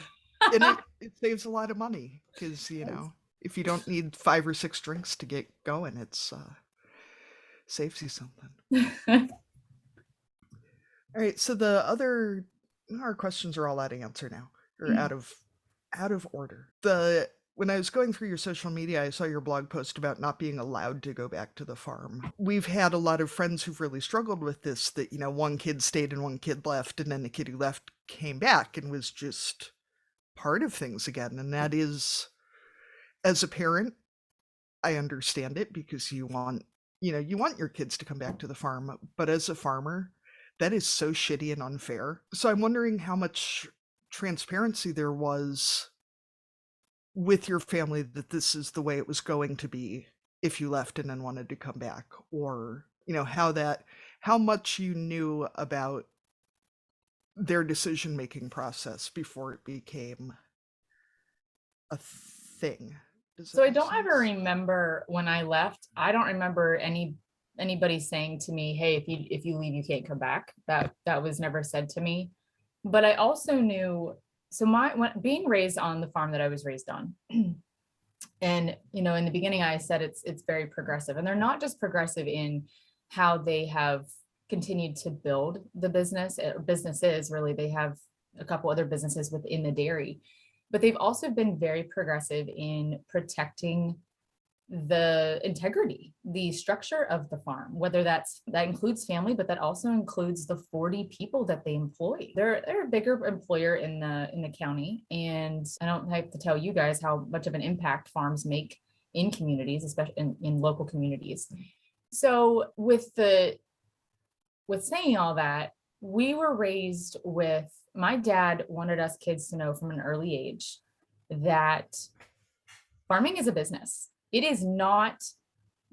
And it saves a lot of money because, if you don't need 5 or 6 drinks to get going, it's saves you something. All right. So our questions are all out of answer now, or out of order. When I was going through your social media, I saw your blog post about not being allowed to go back to the farm. We've had a lot of friends who've really struggled with this, that, one kid stayed and one kid left, and then the kid who left came back and was just part of things again. And that is, as a parent, I understand it because you want your kids to come back to the farm. But as a farmer, that is so shitty and unfair. So I'm wondering how much transparency there was with your family that this is the way it was going to be if you left and then wanted to come back, or how much you knew about their decision-making process before it became a thing. So I don't ever remember when I left. I don't remember anybody saying to me, "Hey, if you leave, you can't come back." That was never said to me. But I also knew. So when being raised on the farm that I was raised on, and in the beginning I said it's very progressive, and they're not just progressive in how they have continued to build the businesses. Really, they have a couple other businesses within the dairy, but they've also been very progressive in protecting the integrity, the structure of the farm, whether that includes family, but that also includes the 40 people that they employ. They're a bigger employer in the county. And I don't have to tell you guys how much of an impact farms make in communities, especially in local communities. So with saying all that, we were raised with my dad wanted us kids to know from an early age that farming is a business. It is not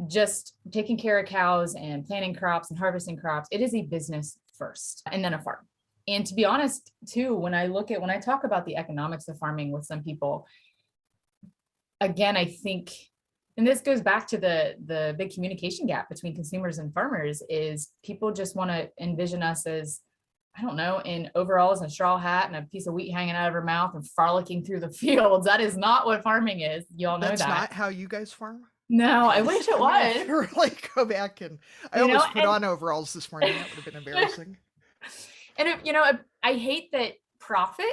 just taking care of cows and planting crops and harvesting crops. It is a business first and then a farm. And to be honest, too, when I talk about the economics of farming with some people, again, I think, and this goes back to the big communication gap between consumers and farmers, is people just want to envision us as, I don't know, in overalls and a straw hat and a piece of wheat hanging out of her mouth and frolicking through the fields. That is not what farming is. Y'all know That's that. not how you guys farm? No, I wish it I'm gonna have was. to, like, go back and I You know, almost put and- on overalls this morning. That would have been embarrassing. And I hate that profit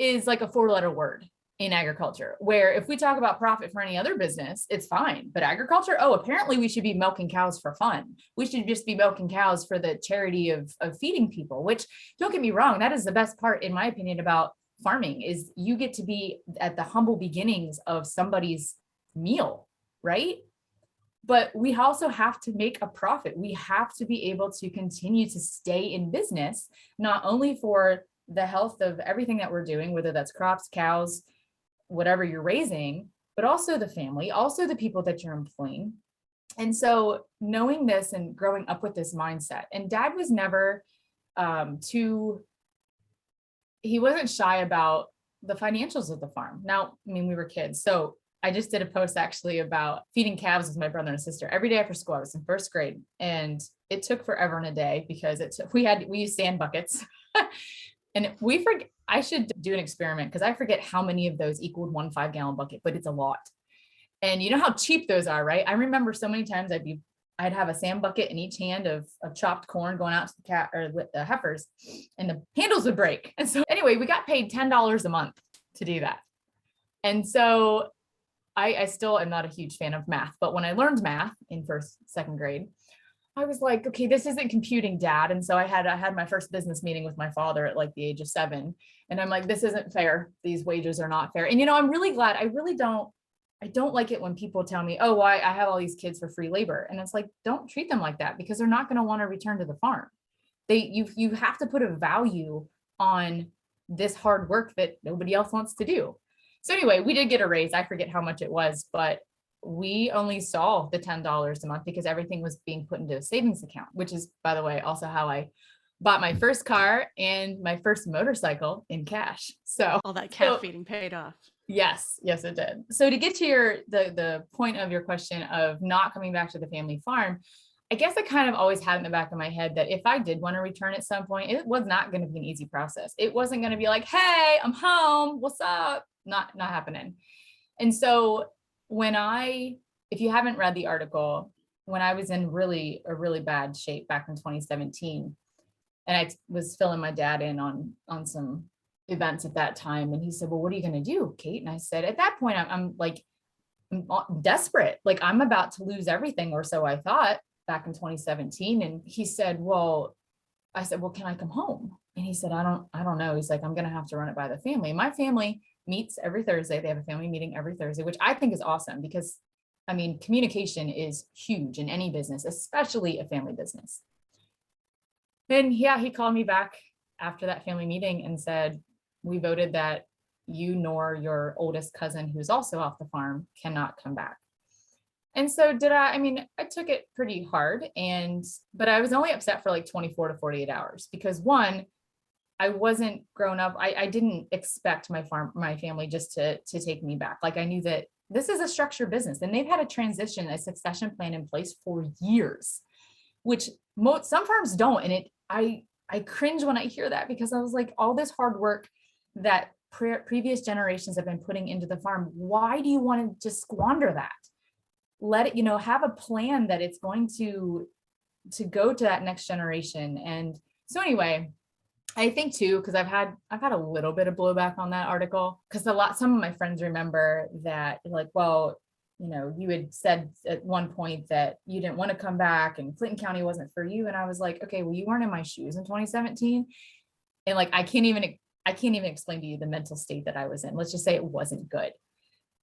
is like a 4-letter word in agriculture, where if we talk about profit for any other business, it's fine. But agriculture, oh, apparently we should be milking cows for fun. We should just be milking cows for the charity of feeding people, which, don't get me wrong, that is the best part, in my opinion, about farming, is you get to be at the humble beginnings of somebody's meal, right? But we also have to make a profit. We have to be able to continue to stay in business, not only for the health of everything that we're doing, whether that's crops, cows, whatever you're raising, but also the family, also the people that you're employing. And so knowing this and growing up with this mindset, and Dad was never he wasn't shy about the financials of the farm. Now, I mean, we were kids. So I just did a post actually about feeding calves with my brother and sister every day after school. I was in first grade, and it took forever and a day because we used sand buckets. And I should do an experiment because I forget how many of those equaled 1 5-gallon bucket, but it's a lot. And you know how cheap those are, right? I remember so many times I'd have a sand bucket in each hand of chopped corn going out to the cat or with the heifers, and the handles would break. And so anyway, we got paid $10 a month to do that. And so I still am not a huge fan of math, but when I learned math in second grade, I was like, okay, this isn't computing, Dad. And so I had my first business meeting with my father at like the age of 7. And I'm like, this isn't fair. These wages are not fair. And, I'm really glad. I don't like it when people tell me, oh, well, I have all these kids for free labor. And it's like, don't treat them like that, because they're not going to want to return to the farm. You have to put a value on this hard work that nobody else wants to do. So anyway, we did get a raise. I forget how much it was, but we only saw the $10 a month because everything was being put into a savings account, which is, by the way, also how I bought my first car and my first motorcycle in cash. So All that cat feeding paid off. Yes, it did. So to get to the point of your question of not coming back to the family farm, I guess I kind of always had in the back of my head that if I did want to return at some point, it was not going to be an easy process. It wasn't going to be like, hey, I'm home. What's up? Not happening. And so if you haven't read the article, when I was in a really bad shape back in 2017, and I was filling my dad in on some events at that time. And he said, well, what are you going to do, Kate? And I said, at that point, I'm desperate. Like, I'm about to lose everything, or so I thought back in 2017. And he said, I said, well, can I come home? And he said, I don't know. He's like, I'm going to have to run it by the family. And my family meets every Thursday. They have a family meeting every Thursday, which I think is awesome because, I mean, communication is huge in any business, especially a family business. And yeah, he called me back after that family meeting and said, we voted that you nor your oldest cousin, who's also off the farm, cannot come back. And so I took it pretty hard, but I was only upset for like 24 to 48 hours because, one, I wasn't grown up. I didn't expect my family just to take me back. Like, I knew that this is a structured business and they've had a succession plan in place for years, which some farms don't. And I cringe when I hear that, because I was like, all this hard work that previous generations have been putting into the farm, why do you want to just squander that? Let it, have a plan that it's going to go to that next generation. And so anyway, I think too, because I've had a little bit of blowback on that article, because some of my friends remember that, like, well, you had said at one point that you didn't want to come back and Clinton County wasn't for you. And I was like, okay, well, you weren't in my shoes in 2017. And like, I can't even explain to you the mental state that I was in. Let's just say it wasn't good.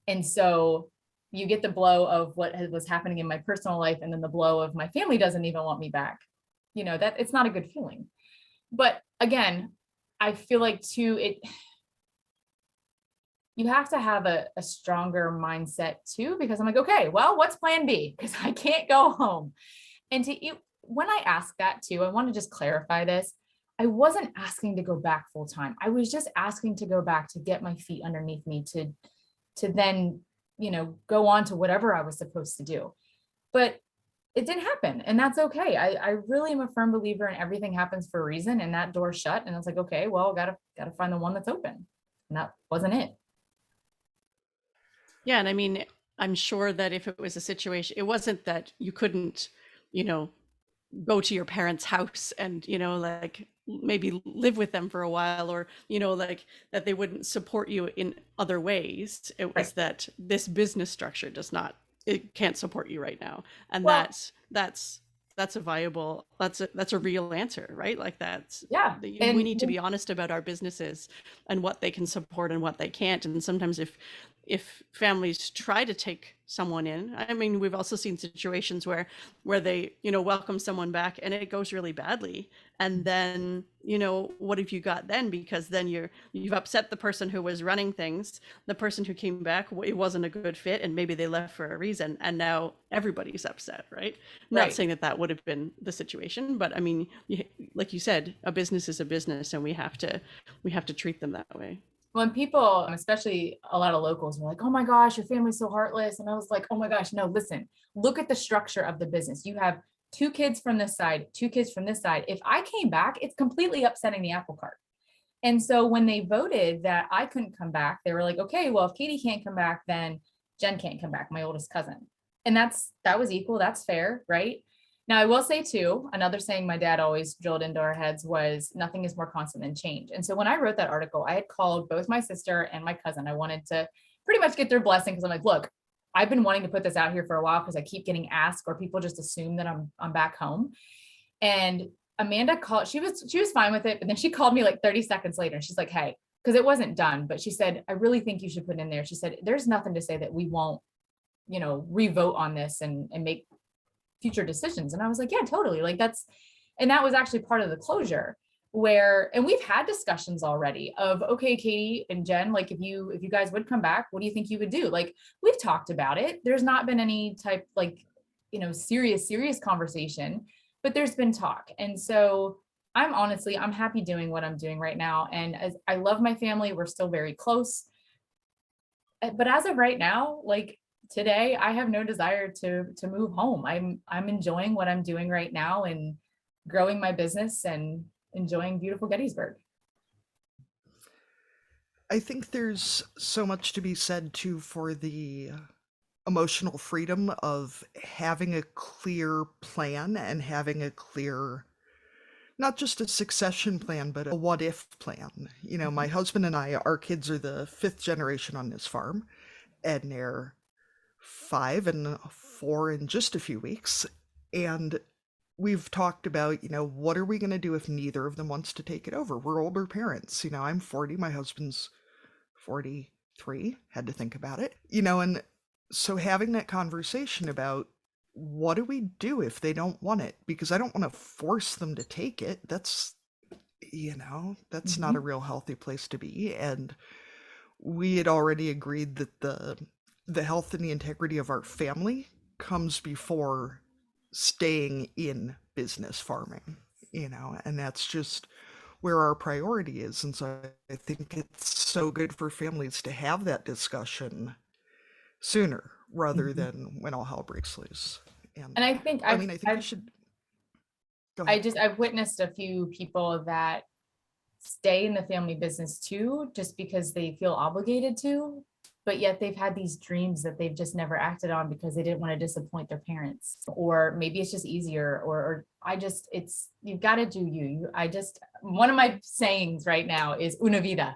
And so you get the blow of what was happening in my personal life, and then the blow of my family doesn't even want me back. That it's not a good feeling. But again, I feel like too, you have to have a stronger mindset too, because I'm like, okay, well, what's plan B? Because I can't go home. And when I ask that too, I want to just clarify this. I wasn't asking to go back full time. I was just asking to go back to get my feet underneath me to then, go on to whatever I was supposed to do. But it didn't happen. And that's okay. I really am a firm believer in everything happens for a reason, and that door shut. And I was like, okay, well, gotta find the one that's open. And that wasn't it. Yeah, and I mean, I'm sure that if it was a situation, it wasn't that you couldn't, you know, go to your parents' house and, like maybe live with them for a while, or, like that they wouldn't support you in other ways. It was Right. that this business structure it can't support you right now. And Well, that's a viable, that's a real answer, right? Like yeah. we And need to be honest about our businesses and what they can support and what they can't. And sometimes if families try to take someone in, I mean, we've also seen situations where they, welcome someone back and it goes really badly. And then, what have you got then? Because then you've upset the person who was running things, the person who came back, it wasn't a good fit, and maybe they left for a reason, and now everybody's upset, right? Not right. saying that would have been the situation, but I mean, like you said, a business is a business, and we have to treat them that way. When people, especially a lot of locals, were like, oh my gosh, your family's so heartless. And I was like, oh my gosh, no, listen, look at the structure of the business. You have two kids from this side, two kids from this side. If I came back, it's completely upsetting the apple cart. And so when they voted that I couldn't come back, they were like, okay, well, if Katie can't come back, then Jen can't come back, my oldest cousin. And that was equal. That's fair, right? Now, I will say too, another saying my dad always drilled into our heads was nothing is more constant than change. And so when I wrote that article, I had called both my sister and my cousin. I wanted to pretty much get their blessing, because I'm like, look, I've been wanting to put this out here for a while because I keep getting asked, or people just assume that I'm back home. And Amanda called, she was fine with it, but then she called me like 30 seconds later and she's like, hey, because it wasn't done, but she said, I really think you should put in there. She said, there's nothing to say that we won't, revote on this and make future decisions. And I was like, yeah, totally. Like and that was actually part of the closure and we've had discussions already of, okay, Katie and Jen, like if you guys would come back, what do you think you would do? Like we've talked about it. There's not been any type serious conversation, but there's been talk. And so I'm happy doing what I'm doing right now. And as I love my family, we're still very close. But as of right now, like today, I have no desire to move home. I'm enjoying what I'm doing right now and growing my business and enjoying beautiful Gettysburg. I think there's so much to be said too for the emotional freedom of having a clear plan and having a clear, not just a succession plan, but a what if plan. My husband and I, our kids are the fifth generation on this farm, and they're 5 and 4 in just a few weeks. And we've talked about, what are we going to do if neither of them wants to take it over? We're older parents. I'm 40, my husband's 43, had to think about it, and so having that conversation about what do we do if they don't want it? Because I don't want to force them to take it. That's not a real healthy place to be. And we had already agreed that the health and the integrity of our family comes before staying in business farming, and that's just where our priority is. And so I think it's so good for families to have that discussion sooner rather than when all hell breaks loose. And I think I think we should go ahead. I've witnessed a few people that stay in the family business too, just because they feel obligated to, but yet they've had these dreams that they've just never acted on because they didn't want to disappoint their parents, or maybe it's just easier, or you've got to do you. One of my sayings right now is una vida.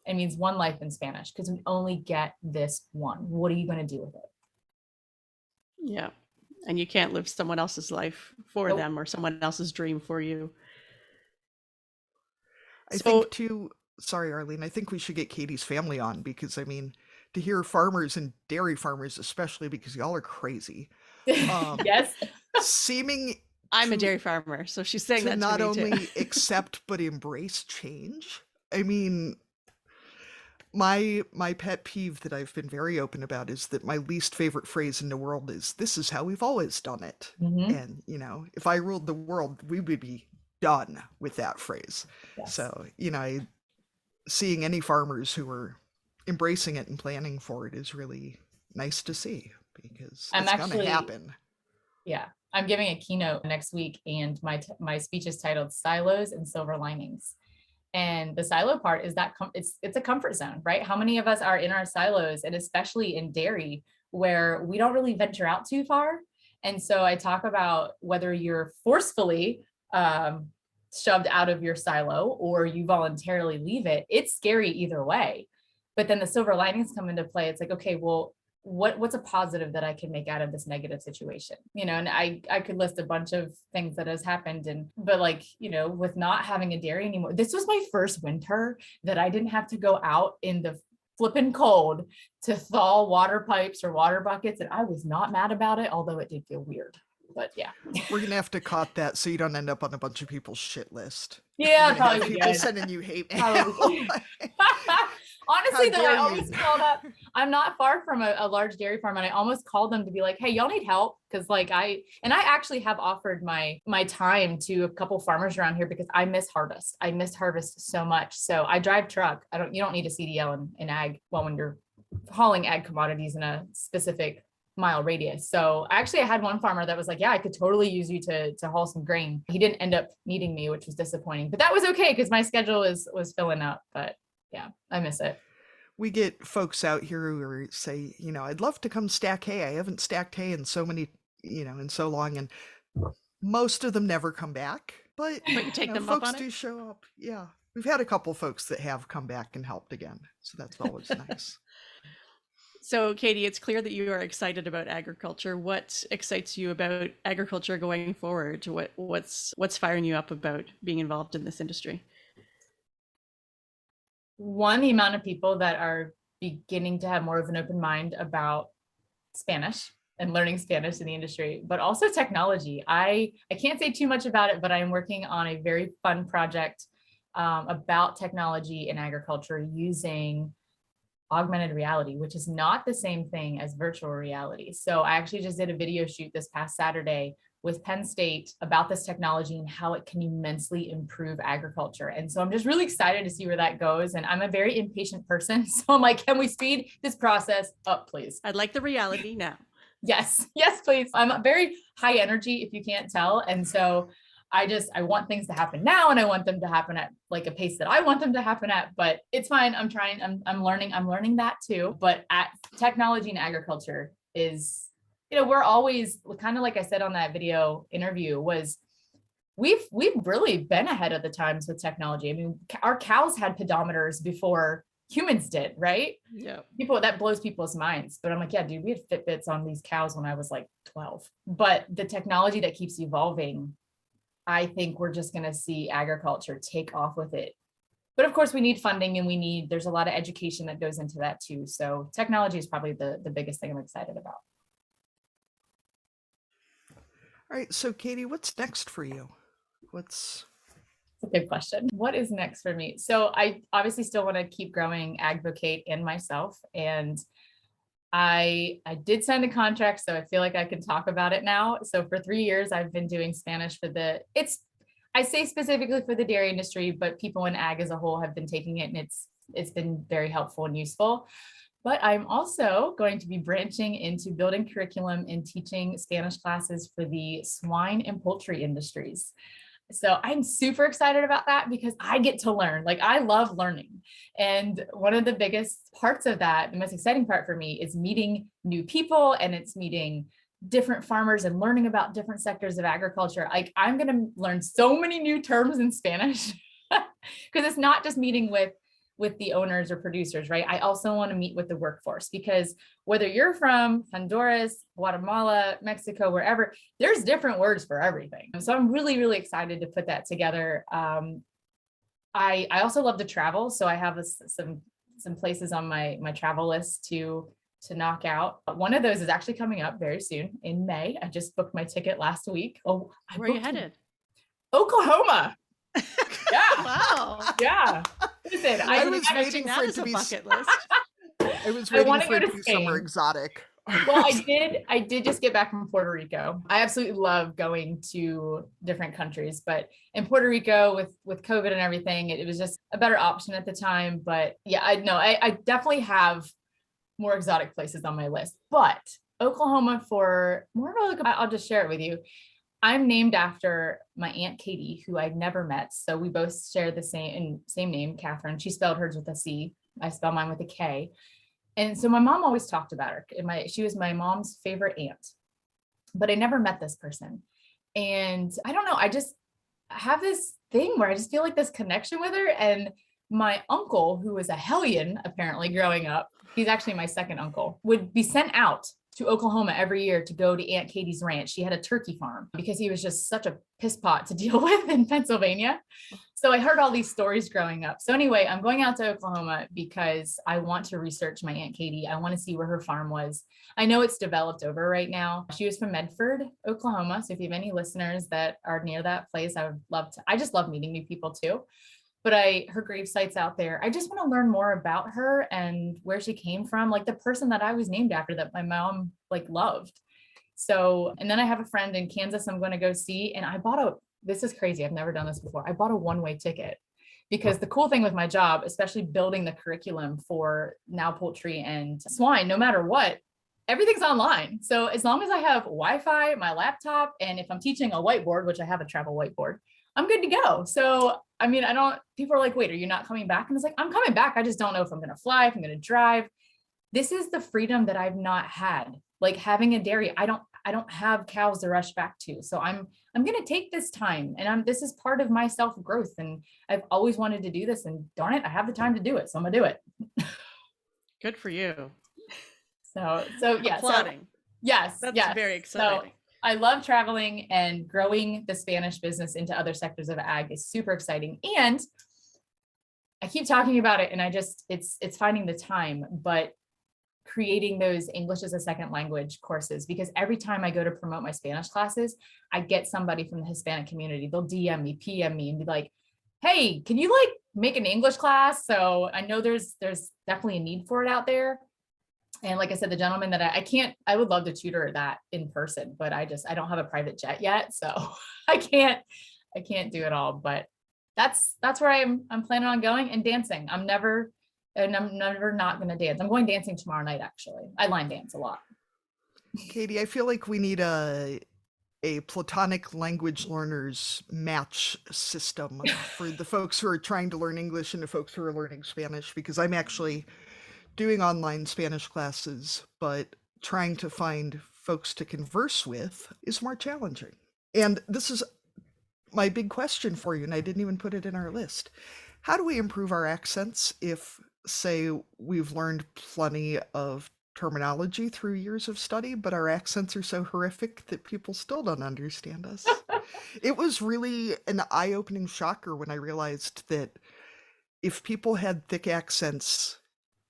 It means one life in Spanish, because we only get this one. What are you going to do with it? Yeah. And you can't live someone else's life for Nope. them or someone else's dream for you. I think too, sorry, Arlene, I think we should get Katie's family on, because to hear farmers and dairy farmers, especially because y'all are crazy, Yes. seeming I'm a to- dairy farmer, so she's saying to that not to me too. only accept but embrace change. I mean, my pet peeve that I've been very open about is that my least favorite phrase in the world is "this is how we've always done it." Mhm. And if I ruled the world, we would be done with that phrase. Yes. So seeing any farmers who are embracing it and planning for it is really nice to see, because I'm it's going to actually- happen. Yeah, I'm giving a keynote next week, and my speech is titled "Silos and Silver Linings." And the silo part is that it's a comfort zone, right? How many of us are in our silos, and especially in dairy, where we don't really venture out too far? And so I talk about whether you're forcefully shoved out of your silo or you voluntarily leave it. It's scary either way. But then the silver linings come into play. It's like, okay, well, what's a positive that I can make out of this negative situation? And I could list a bunch of things that has happened, but with not having a dairy anymore, this was my first winter that I didn't have to go out in the flipping cold to thaw water pipes or water buckets. And I was not mad about it, although it did feel weird. But yeah. We're going to have to cut that so you don't end up on a bunch of people's shit list. Yeah, You're gonna have probably people good. sending you hate mail. Honestly, though, I dare almost you. called up. I'm not far from a large dairy farm, and I almost called them to be like, "Hey, y'all need help?" Because I actually have offered my time to a couple farmers around here because I miss harvest. I miss harvest so much. So I drive truck. You don't need a CDL in ag. Well, when you're hauling ag commodities in a specific mile radius. So I had one farmer that was like, "Yeah, I could totally use you to haul some grain." He didn't end up needing me, which was disappointing, but that was okay because my schedule was filling up. But yeah, I miss it. We get folks out here who say, I'd love to come stack hay. I haven't stacked hay in so long, and most of them never come back. But you take them folks up on do it? show up. Yeah, we've had a couple folks that have come back and helped again, so that's always nice. So, Katie, it's clear that you are excited about agriculture. What excites you about agriculture going forward? What's firing you up about being involved in this industry? One, the amount of people that are beginning to have more of an open mind about Spanish and learning Spanish in the industry, but also technology. I can't say too much about it, but I am working on a very fun project about technology in agriculture using augmented reality, which is not the same thing as virtual reality. So I actually just did a video shoot this past Saturday with Penn State about this technology and how it can immensely improve agriculture. And so I'm just really excited to see where that goes. And I'm a very impatient person. So I'm like, can we speed this process up, please? I'd like the reality now. Yes, please. I'm very high energy, if you can't tell. And so I want things to happen now, and I want them to happen at like a pace that I want them to happen at, but it's fine. I'm trying, I'm learning that too. But at technology and agriculture is, we're always kind of, like I said on that video interview, was we've really been ahead of the times with technology. I mean, our cows had pedometers before humans did, right? Yeah. That blows people's minds. But I'm like, yeah, dude, we had Fitbits on these cows when I was like 12. But the technology that keeps evolving, I think we're just going to see agriculture take off with it. But of course, we need funding, and there's a lot of education that goes into that too. So technology is probably the biggest thing I'm excited about. All right, so Katie, what's next for you? That's a good question. What is next for me? So I obviously still want to keep growing AgvoKate and myself. And I did sign a contract, so I feel like I can talk about it now. So for 3 years, I've been doing Spanish I say specifically for the dairy industry, but people in ag as a whole have been taking it, and it's been very helpful and useful. But I'm also going to be branching into building curriculum and teaching Spanish classes for the swine and poultry industries. So I'm super excited about that because I get to learn. Like, I love learning. And one of the biggest parts of that, the most exciting part for me, is meeting new people, and it's meeting different farmers and learning about different sectors of agriculture. Like, I'm going to learn so many new terms in Spanish because it's not just meeting with the owners or producers, right? I also want to meet with the workforce, because whether you're from Honduras, Guatemala, Mexico, wherever, there's different words for everything. So I'm really, really excited to put that together. I also love to travel. So I have some places on my travel list to to knock out. One of those is actually coming up very soon in May. I just booked my ticket last week. Oh, Where are you headed? Oklahoma. Yeah. Wow. Yeah. Listen, I was expecting waiting that for it as to a be bucket list. I was I waiting wanna for go it to to be somewhere Spain. exotic. Well, I did just get back from Puerto Rico. I absolutely love going to different countries, but in Puerto Rico with COVID and everything, it was just a better option at the time. But yeah, I definitely have more exotic places on my list, but Oklahoma for more of a, I'll just share it with you. I'm named after my Aunt Katie, who I'd never met. So we both share the same name, Catherine. She spelled hers with a C. I spell mine with a K. And so my mom always talked about her. She was my mom's favorite aunt, but I never met this person. And I don't know, I just have this thing where I just feel like this connection with her. And my uncle, who was a hellion apparently growing up, he's actually my second uncle, would be sent out to Oklahoma every year to go to Aunt Katie's ranch. She had a turkey farm because he was just such a piss pot to deal with in Pennsylvania. So I heard all these stories growing up. So anyway, I'm going out to Oklahoma because I want to research my Aunt Katie. I want to see where her farm was. I know it's developed over right now. She was from Medford, Oklahoma. So if you have any listeners that are near that place, I just love meeting new people too. But her grave site's out there. I just want to learn more about her and where she came from, like the person that I was named after that my mom loved. So, and then I have a friend in Kansas I'm going to go see, and this is crazy. I've never done this before. I bought a one-way ticket because the cool thing with my job, especially building the curriculum for now poultry and swine, no matter what, everything's online. So as long as I have Wi-Fi, my laptop, and if I'm teaching a whiteboard, which I have a travel whiteboard, I'm good to go. So, I mean, people are like, wait, are you not coming back? And it's like, I'm coming back. I just don't know if I'm going to fly, if I'm going to drive. This is the freedom that I've not had. Like having a dairy, I don't have cows to rush back to. So I'm going to take this time, and this is part of my self-growth. And I've always wanted to do this, and darn it, I have the time to do it. So I'm going to do it. Good for you. So yeah. Applauding. So, yes. That's yes. very exciting. So, I love traveling, and growing the Spanish business into other sectors of ag is super exciting. And I keep talking about it, and it's finding the time, but creating those English as a second language courses, because every time I go to promote my Spanish classes, I get somebody from the Hispanic community. They'll DM me, PM me, and be like, hey, can you make an English class? So I know there's definitely a need for it out there. And like I said, the gentleman that I would love to tutor that in person, but I don't have a private jet yet. So I can't do it all, but that's where I'm planning on going, and dancing. I'm never not going to dance. I'm going dancing tomorrow night. Actually, I line dance a lot. Katie, I feel like we need a platonic language learners match system for the folks who are trying to learn English and the folks who are learning Spanish, because I'm actually doing online Spanish classes, but trying to find folks to converse with is more challenging. And this is my big question for you, and I didn't even put it in our list. How do we improve our accents if, say, we've learned plenty of terminology through years of study, but our accents are so horrific that people still don't understand us? It was really an eye-opening shocker when I realized that if people had thick accents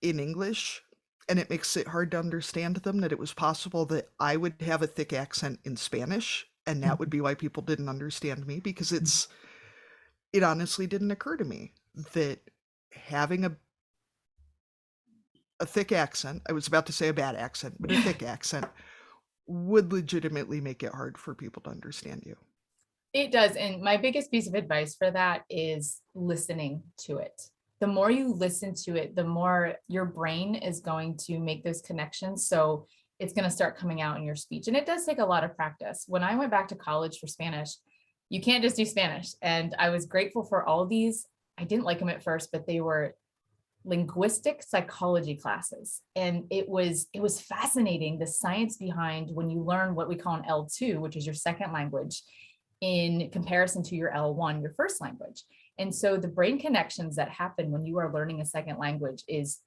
in English, and it makes it hard to understand them, that it was possible that I would have a thick accent in Spanish, and that would be why people didn't understand me, because it honestly didn't occur to me that having a thick accent, I was about to say a bad accent, but a thick accent would legitimately make it hard for people to understand you. It does. And my biggest piece of advice for that is listening to it. The more you listen to it, the more your brain is going to make those connections. So it's going to start coming out in your speech. And it does take a lot of practice. When I went back to college for Spanish, you can't just do Spanish. And I was grateful for all these. I didn't like them at first, but they were linguistic psychology classes. And it was fascinating, the science behind when you learn what we call an L2, which is your second language, in comparison to your L1, your first language. And so the brain connections that happen when you are learning a second language is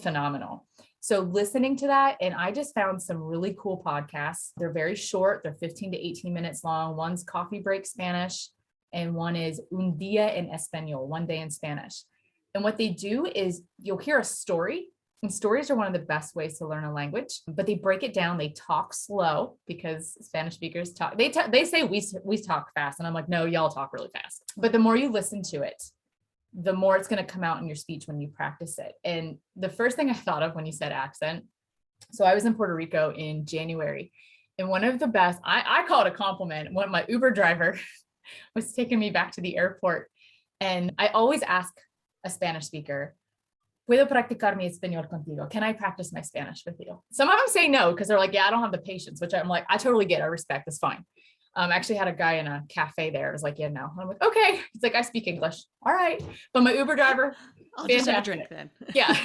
phenomenal. So listening to that, and I just found some really cool podcasts. They're very short. They're 15 to 18 minutes long. One's Coffee Break Spanish, and one is Un Día en Español, One Day in Spanish. And what they do is you'll hear a story, And stories are one of the best ways to learn a language, but they break it down. They talk slow because Spanish speakers talk. They say we talk fast, and I'm like, no, y'all talk really fast. But the more you listen to it, the more it's going to come out in your speech when you practice it. And the first thing I thought of when you said accent, so I was in Puerto Rico in January, and one of the best, I call it a compliment, when my Uber driver was taking me back to the airport, and I always ask a Spanish speaker, ¿Puedo practicar mi español contigo? Can I practice my Spanish with you? Some of them say no because they're like, yeah, I don't have the patience, which I'm like, I totally get. I respect. It's fine. I actually had a guy in a cafe there. I was like, yeah, no. I'm like, okay. He's like, I speak English. All right. But my Uber driver, I'll just have a drink then. yeah.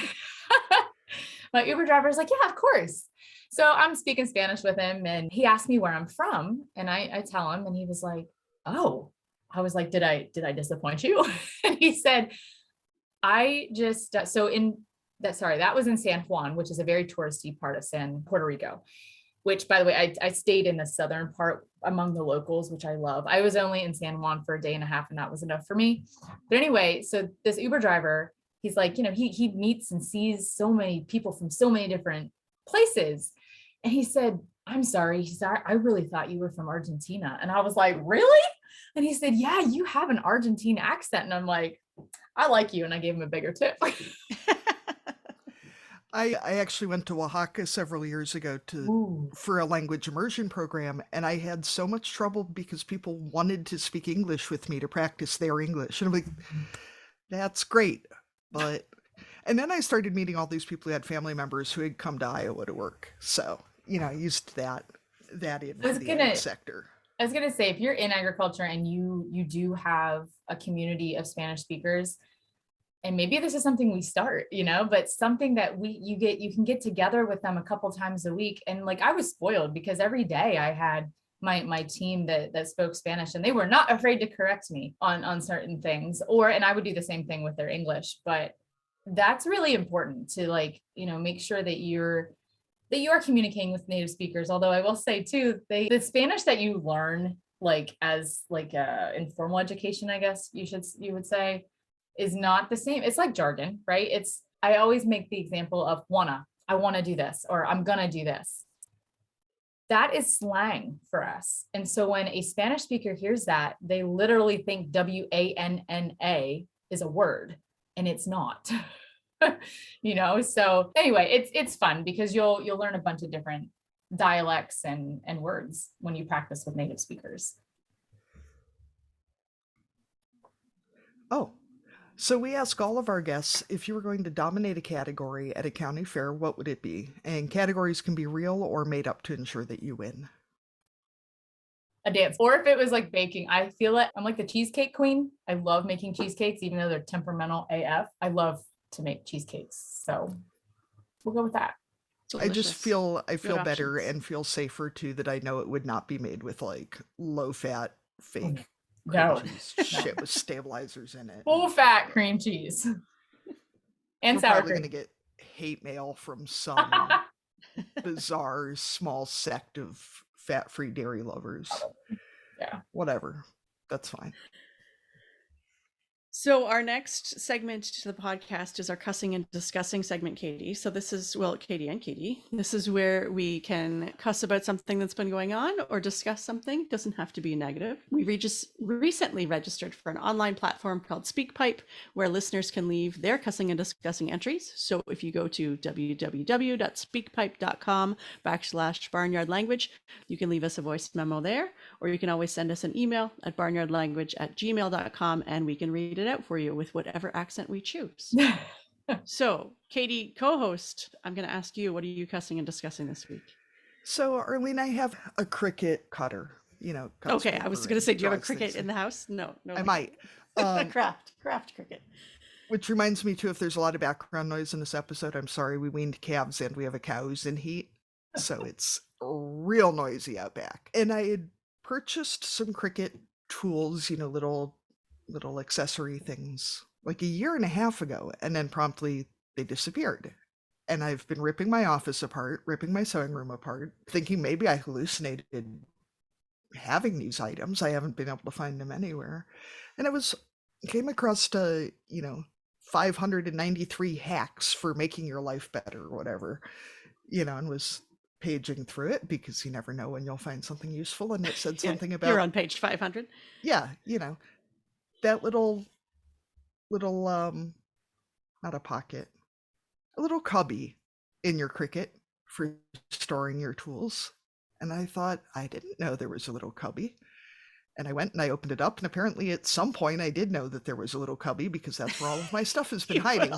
My Uber driver is like, yeah, of course. So I'm speaking Spanish with him, and he asked me where I'm from, and I tell him, and he was like, oh. I was like, did I disappoint you? And he said, I just, that was in San Juan, which is a very touristy part of Puerto Rico, which, by the way, I stayed in the southern part among the locals, which I love. I was only in San Juan for a day and a half, and that was enough for me. But anyway, so this Uber driver, he's like, he meets and sees so many people from so many different places. And he said, I'm sorry. He said, I really thought you were from Argentina. And I was like, really? And he said, yeah, you have an Argentine accent. And I'm like, I like you. And I gave him a bigger tip. I actually went to Oaxaca several years ago for a language immersion program, and I had so much trouble because people wanted to speak English with me to practice their English. And I'm like, that's great. And then I started meeting all these people who had family members who had come to Iowa to work. So, I used that in the ag sector. I was going to say, if you're in agriculture and you do have a community of Spanish speakers, and maybe this is something we start, but something that you can get together with them a couple times a week. And like, I was spoiled because every day I had my team that spoke Spanish, and they were not afraid to correct me on certain things, and I would do the same thing with their English. But that's really important to make sure that you are communicating with native speakers. Although I will say too, the Spanish that you learn as informal education, I guess you would say, is not the same. It's like jargon, right? I always make the example of I wanna do this, or I'm gonna do this. That is slang for us. And so when a Spanish speaker hears that, they literally think WANNA is a word, and it's not. So anyway, it's fun because you'll learn a bunch of different dialects and words when you practice with native speakers. Oh, so we ask all of our guests, if you were going to dominate a category at a county fair, what would it be? And categories can be real or made up to ensure that you win. A dance. Or if it was like baking, I feel it. I'm like the cheesecake queen. I love making cheesecakes, even though they're temperamental AF. I love to make cheesecakes, so we'll go with that. Delicious. I feel better and feel safer too, that I know it would not be made with like low fat fake cream cheese shit with stabilizers in it. Full fat cream cheese and We're sour probably cream. Gonna get hate mail from some bizarre small sect of fat-free dairy lovers. Yeah, whatever, that's fine. So our next segment to the podcast is our cussing and discussing segment, Katie. So this is, Katie and Katie, this is where we can cuss about something that's been going on or discuss something. It doesn't have to be negative. We recently registered for an online platform called SpeakPipe, where listeners can leave their cussing and discussing entries. So if you go to www.speakpipe.com/barnyardlanguage, you can leave us a voice memo there, or you can always send us an email at barnyardlanguage@gmail.com, and we can read it out for you with whatever accent we choose. So, Katie, co-host, I'm going to ask you, what are you cussing and discussing this week? So, Arlene, I have a Cricut cutter. Okay, I was going to say, do you have a Cricut in the house? No. I might. Craft Cricut. Which reminds me too, if there's a lot of background noise in this episode, I'm sorry. We weaned calves and we have a cows in heat, so it's real noisy out back. And I had purchased some Cricut tools, little accessory things, like a year and a half ago, and then promptly they disappeared. And I've been ripping my office apart, ripping my sewing room apart, thinking maybe I hallucinated having these items. I haven't been able to find them anywhere. And came across a, 593 hacks for making your life better or whatever, and was paging through it because you never know when you'll find something useful. And it said something about, you're on page 500. yeah, that little, not a pocket, a little cubby in your Cricut for storing your tools. And I thought, I didn't know there was a little cubby. And I went and I opened it up, and apparently at some point I did know that there was a little cubby because that's where all of my stuff has been hiding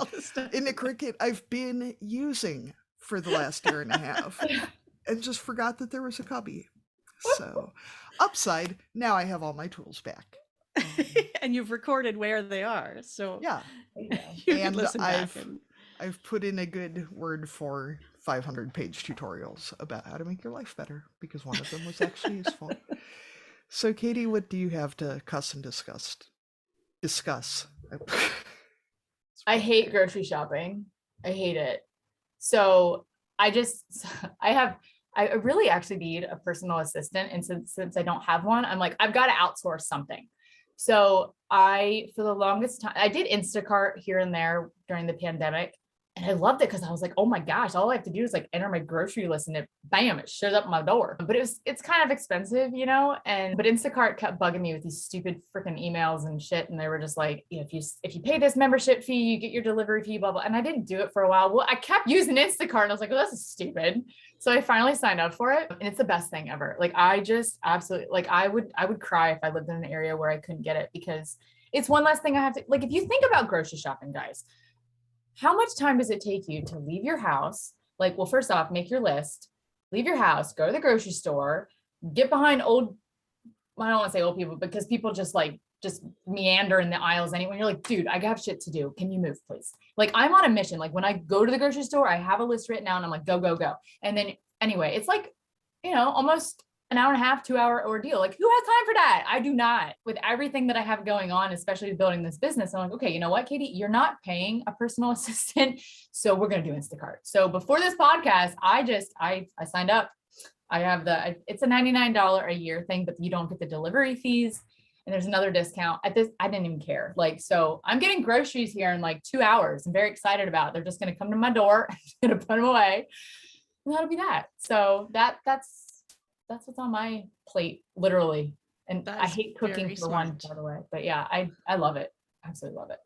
in the Cricut I've been using for the last year and a half, and just forgot that there was a cubby. So, upside, now I have all my tools back. And you've recorded where they are, so yeah, you can and listen back. I've put in a good word for 500-page tutorials about how to make your life better because one of them was actually useful. So, Katie, what do you have to cuss and discuss? I hate grocery shopping. I hate it. So I really actually need a personal assistant. And since I don't have one, I'm like, I've got to outsource something. So for the longest time, I did Instacart here and there during the pandemic. And I loved it because I was like, oh my gosh, all I have to do is like enter my grocery list and it shows up my door. But it's kind of expensive, but Instacart kept bugging me with these stupid freaking emails and shit. And they were just like, if you pay this membership fee, you get your delivery fee, blah, blah. And I didn't do it for a while. Well, I kept using Instacart and I was like, well, this is stupid. So I finally signed up for it. And it's the best thing ever. Like, I just absolutely, like, I would cry if I lived in an area where I couldn't get it because it's one less thing I have to, like, if you think about grocery shopping, guys, how much time does it take you to leave your house? Like, well, first off, make your list, leave your house, go to the grocery store, get behind I don't want to say old people because people just meander in the aisles anyway. You're like, dude, I got shit to do. Can you move, please? Like, I'm on a mission. Like, when I go to the grocery store, I have a list written down and I'm like, go, go, go. And then anyway, it's like, almost an hour and a half, 2-hour ordeal. Like, who has time for that? I do not. With everything that I have going on, especially building this business, I'm like, okay, you know what, Katie, you're not paying a personal assistant, so we're going to do Instacart. So before this podcast, I signed up. I have it's a $99 a year thing, but you don't get the delivery fees. And there's another discount at this. I didn't even care. Like, so I'm getting groceries here in like 2 hours. I'm very excited about it. They're just going to come to my door. I'm going to put them away. And that'll be that. So that's what's on my plate, literally. And I hate cooking for one, by the way. But yeah, I love it. Absolutely love it.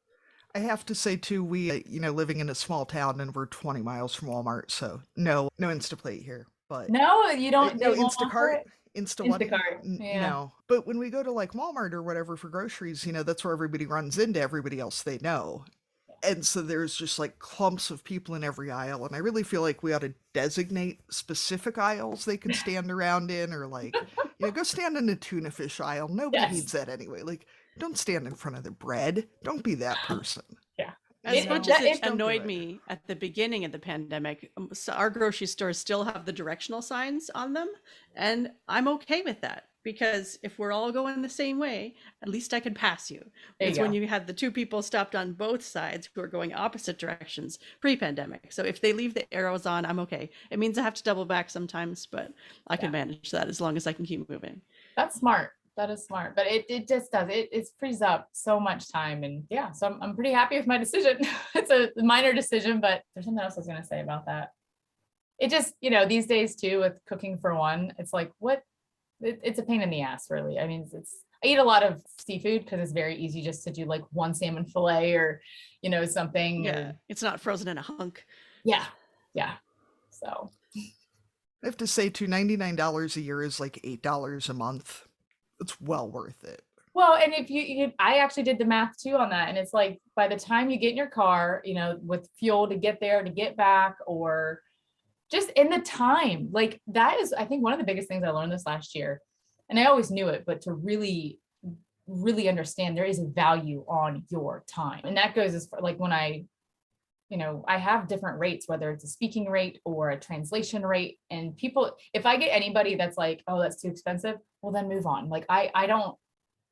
I have to say too, we, living in a small town and we're 20 miles from Walmart, so no Instaplate here. But no, you don't. No Instacart. Instacart. Yeah. No. But when we go to like Walmart or whatever for groceries, that's where everybody runs into everybody else they know. And so there's just like clumps of people in every aisle. And I really feel like we ought to designate specific aisles they can stand around in, or like, go stand in the tuna fish aisle. Nobody needs that anyway. Like, don't stand in front of the bread. Don't be that person. Yeah. As much as it annoyed me at the beginning of the pandemic, so our grocery stores still have the directional signs on them. And I'm okay with that. Because if we're all going the same way, at least I can pass you. It's when you had the two people stopped on both sides who are going opposite directions pre-pandemic. So if they leave the arrows on, I'm okay. It means I have to double back sometimes, but I can manage that as long as I can keep moving. That's smart. That is smart. But it just does. It frees up so much time. And yeah, so I'm pretty happy with my decision. It's a minor decision, but there's something else I was going to say about that. It just, these days too, with cooking for one, it's like, it's a pain in the ass, really. I mean, I eat a lot of seafood because it's very easy just to do like one salmon fillet or, something. Yeah, it's not frozen in a hunk. Yeah. So I have to say, too, $99 a year is like $8 a month. It's well worth it. Well, and if I actually did the math too on that, and it's like by the time you get in your car, with fuel to get there, to get back, or just in the time, like that is, I think, one of the biggest things I learned this last year. And I always knew it, but to really, really understand there is a value on your time. And that goes as far, like when I have different rates, whether it's a speaking rate or a translation rate. And people, if I get anybody that's like, oh, that's too expensive, well, then move on. Like, I don't,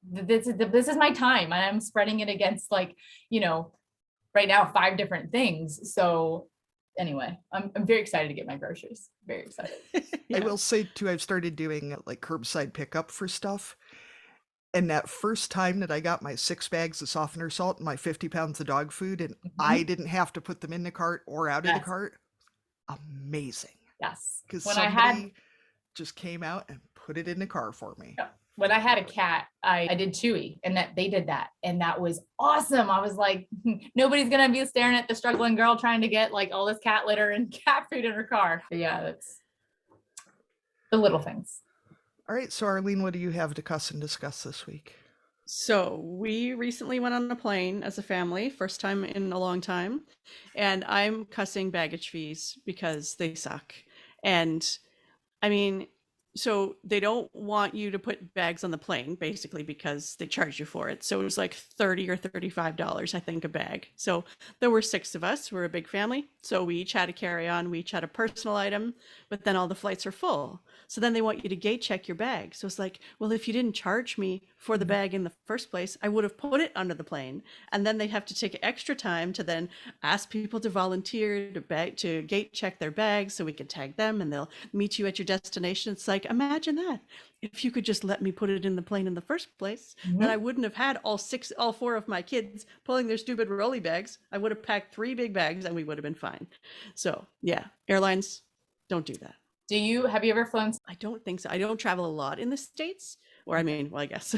this is my time and I'm spreading it against like, right now, 5 different things. So anyway, I'm very excited to get my groceries. Very excited. I will say too, I've started doing like curbside pickup for stuff. And that first time that I got my 6 bags of softener salt and my 50 pounds of dog food, and I didn't have to put them in the cart or out of the Yes. cart, amazing. Yes. Because When somebody just came out and put it in the car for me. when I had a cat, I did Chewy, and that they did that, and that was awesome. I was like, nobody's gonna be staring at the struggling girl trying to get like all this cat litter and cat food in her car. But yeah, that's the little things. All right, so Arlene, what do you have to cuss and discuss this week? So we recently went on a plane as a family, first time in a long time, and I'm cussing baggage fees because they suck. And I mean, so they don't want you to put bags on the plane basically because they charge you for it. So it was like $30 or $35, I think, a bag. So there were 6 of us. We're a big family. So we each had a carry-on, we each had a personal item, but then all the flights are full. So then they want you to gate check your bag. So it's like, well, if you didn't charge me for the bag in the first place, I would have put it under the plane. And then they have to take extra time to then ask people to volunteer to gate check their bags so we can tag them and they'll meet you at your destination. It's like, imagine that. If you could just let me put it in the plane in the first place, then I wouldn't have had all 4 of my kids pulling their stupid rolly bags. I would have packed 3 big bags and we would have been fine. So yeah, airlines, don't do that. Have you ever flown? I don't think so. I don't travel a lot in the States, or I mean, well, I guess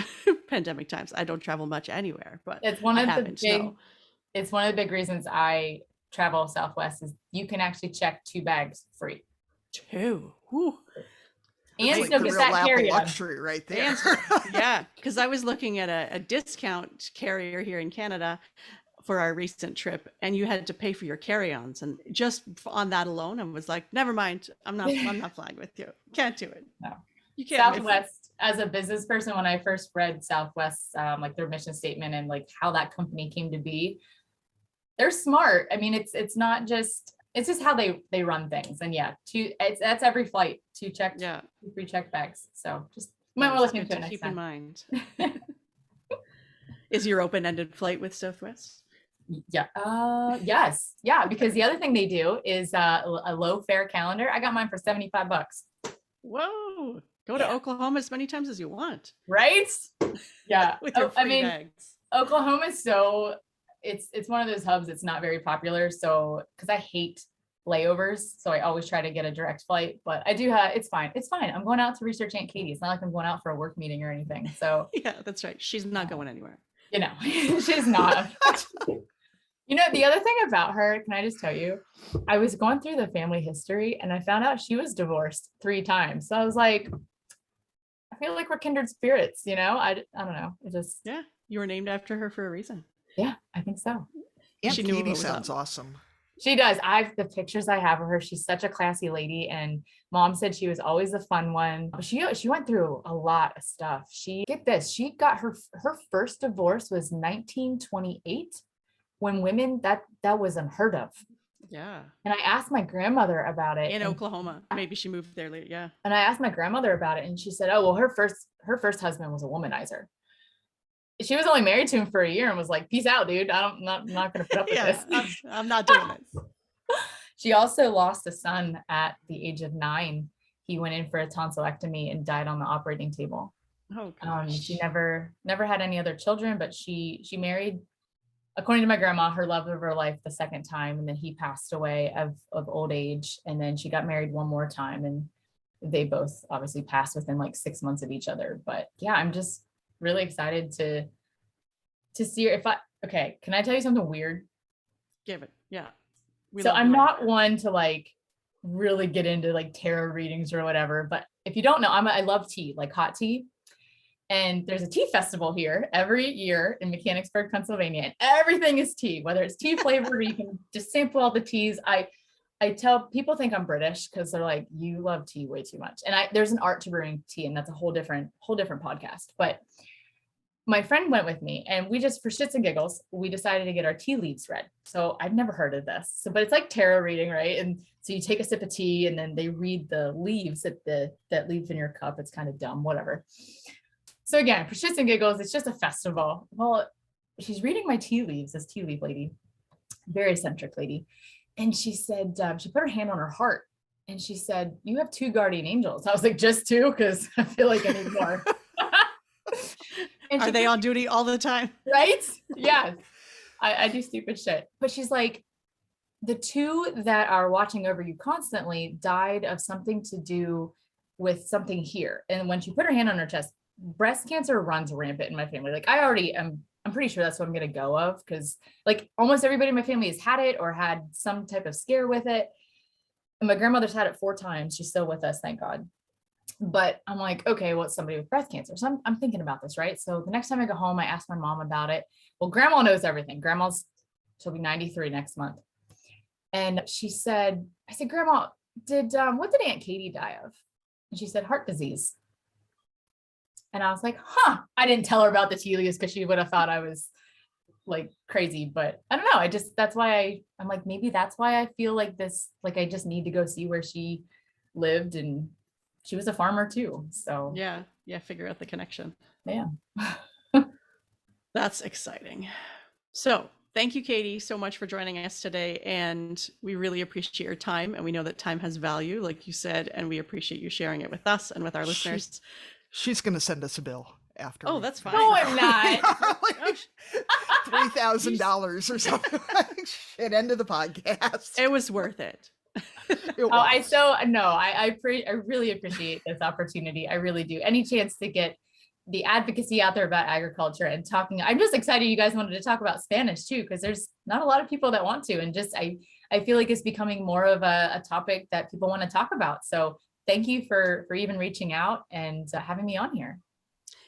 pandemic times, I don't travel much anywhere, but It's one I of the haven't, big, no. it's one of the big reasons I travel Southwest is you can actually check 2 bags free. 2. Whew. And It's still the get real that lap of carry on. luxury right there. Yeah, because I was looking at a discount carrier here in Canada for our recent trip, and you had to pay for your carry-ons, and just on that alone, I was like, never mind, I'm not flying with you. Can't do it. No. You can't. Southwest, as a business person, when I first read Southwest, like their mission statement and like how that company came to be, they're smart. I mean, it's not just, it's just how they run things. And yeah, that's every flight, 2 free check bags. So just might want to look into it next keep time. in mind. Is your open-ended flight with Southwest? Yeah. Yes. Yeah. Because the other thing they do is a low fare calendar. I got mine for $75. Whoa. Go to Oklahoma as many times as you want. Right? Yeah. With your free bags. Oklahoma is it's one of those hubs that's not very popular. So, because I hate layovers, so I always try to get a direct flight. But I do have, it's fine. It's fine. I'm going out to research Aunt Katie. It's not like I'm going out for a work meeting or anything. So Yeah, that's right. She's not going anywhere. You know, she's not. You know, the other thing about her, can I just tell you, I was going through the family history and I found out she was divorced 3 times. So I was like, I feel like we're kindred spirits, you know? I don't know. It just. Yeah, you were named after her for a reason. Yeah, I think so. Aunt She knew what Katie was sounds up. awesome. She does. The pictures I have of her, she's such a classy lady. And Mom said she was always the fun one. She went through a lot of stuff. Get this, she got her first divorce was 1928. When women, that was unheard of. Yeah. And I asked my grandmother about it. In Oklahoma. Maybe she moved there later. Yeah. And I asked my grandmother about it and she said, oh, well, her first husband was a womanizer. She was only married to him for a year and was like, peace out, dude. I'm not going to put up with this. I'm not doing this. She also lost a son at the age of 9. He went in for a tonsillectomy and died on the operating table. Oh, gosh. She never had any other children, but she married, according to my grandma, her love of her life the second time. And then he passed away of old age. And then she got married one more time. And they both obviously passed within like 6 months of each other. But yeah, I'm just really excited to see her. Okay, can I tell you something weird? Give it. Yeah. So I'm not one to like really get into like tarot readings or whatever. But if you don't know, I love tea, like hot tea. And there's a tea festival here every year in Mechanicsburg, Pennsylvania, and everything is tea, whether it's tea flavored, you can just sample all the teas. I tell people think I'm British because they're like, you love tea way too much. And there's an art to brewing tea, and that's a whole different podcast. But my friend went with me, and we just, for shits and giggles, we decided to get our tea leaves read. So I'd never heard of this. So, but it's like tarot reading, right? And so you take a sip of tea, and then they read the leaves that leaves in your cup. It's kind of dumb, whatever. So again, for shits and giggles, it's just a festival. Well, she's reading my tea leaves, this tea leaf lady, very eccentric lady. And she said, she put her hand on her heart and she said, you have 2 guardian angels. I was like, just 2? Because I feel like I need more. And Are she they put- on duty all the time? right? Yeah. I do stupid shit. But she's like, the two that are watching over you constantly died of something to do with something here. And when she put her hand on her chest, breast cancer runs rampant in my family. Like I already am, I'm pretty sure that's what I'm going to go of, because like almost everybody in my family has had it or had some type of scare with it. And my grandmother's had it 4 times. She's still with us, thank God. But I'm like, okay, well, it's somebody with breast cancer. So I'm thinking about this, right? So the next time I go home, I ask my mom about it. Well, grandma knows everything. She'll be 93 next month. And she said, I said, Grandma, what did Aunt Katie die of? And she said, heart disease. And I was like, huh, I didn't tell her about the tea leaves because she would have thought I was like crazy, but I don't know. That's why I'm like, maybe that's why I feel like this, like I just need to go see where she lived, and she was a farmer too. So Yeah. Figure out the connection. yeah. That's exciting. So thank you, Katie, so much for joining us today. And we really appreciate your time. And we know that time has value, like you said, and we appreciate you sharing it with us and with our listeners. She's going to send us a bill after. Oh, that's fine. No, I'm not. $3,000 or something. Shit, end of the podcast. It was worth it. It Oh, was. I really appreciate this opportunity. I really do. Any chance to get the advocacy out there about agriculture and talking. I'm just excited you guys wanted to talk about Spanish too, because there's not a lot of people that want to, and just I feel like it's becoming more of a topic that people want to talk about. So thank you for even reaching out and having me on here.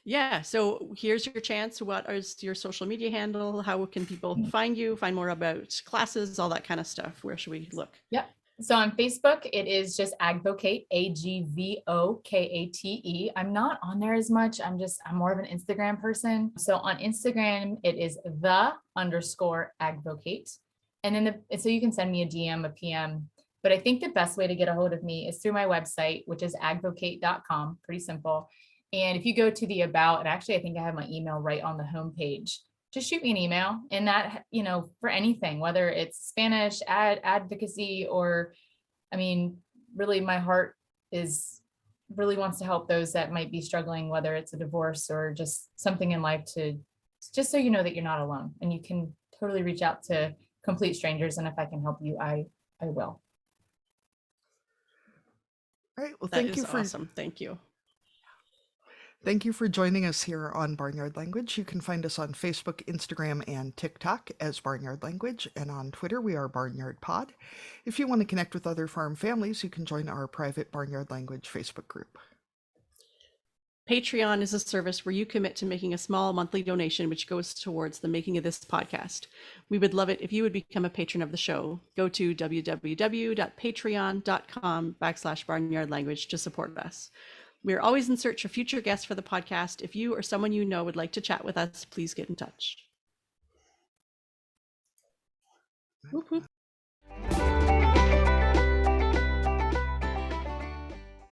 Yeah. So here's your chance. What is your social media handle? How can people find you, find more about classes, all that kind of stuff? Where should we look? Yep. So on Facebook, it is just AgvoKate, Agvocate. I'm not on there as much. I'm more of an Instagram person. So on Instagram, it is _agvocate. And then so you can send me a DM, a PM. But I think the best way to get a hold of me is through my website, which is agvocate.com. Pretty simple. And if you go to the about, and actually I think I have my email right on the homepage, just shoot me an email, and that, for anything, whether it's Spanish, advocacy, or, I mean, really my heart really wants to help those that might be struggling, whether it's a divorce or just something in life, just so you know that you're not alone, and you can totally reach out to complete strangers. And if I can help you, I will. All right. Well, That is awesome. Thank you. Thank you for joining us here on Barnyard Language. You can find us on Facebook, Instagram, and TikTok as Barnyard Language, and on Twitter we are Barnyard Pod. If you want to connect with other farm families, you can join our private Barnyard Language Facebook group. Patreon is a service where you commit to making a small monthly donation, which goes towards the making of this podcast. We would love it if you would become a patron of the show. Go to www.patreon.com/barnyardlanguage to support us. We're always in search of future guests for the podcast. If you or someone you know would like to chat with us, please get in touch. Whoop, whoop.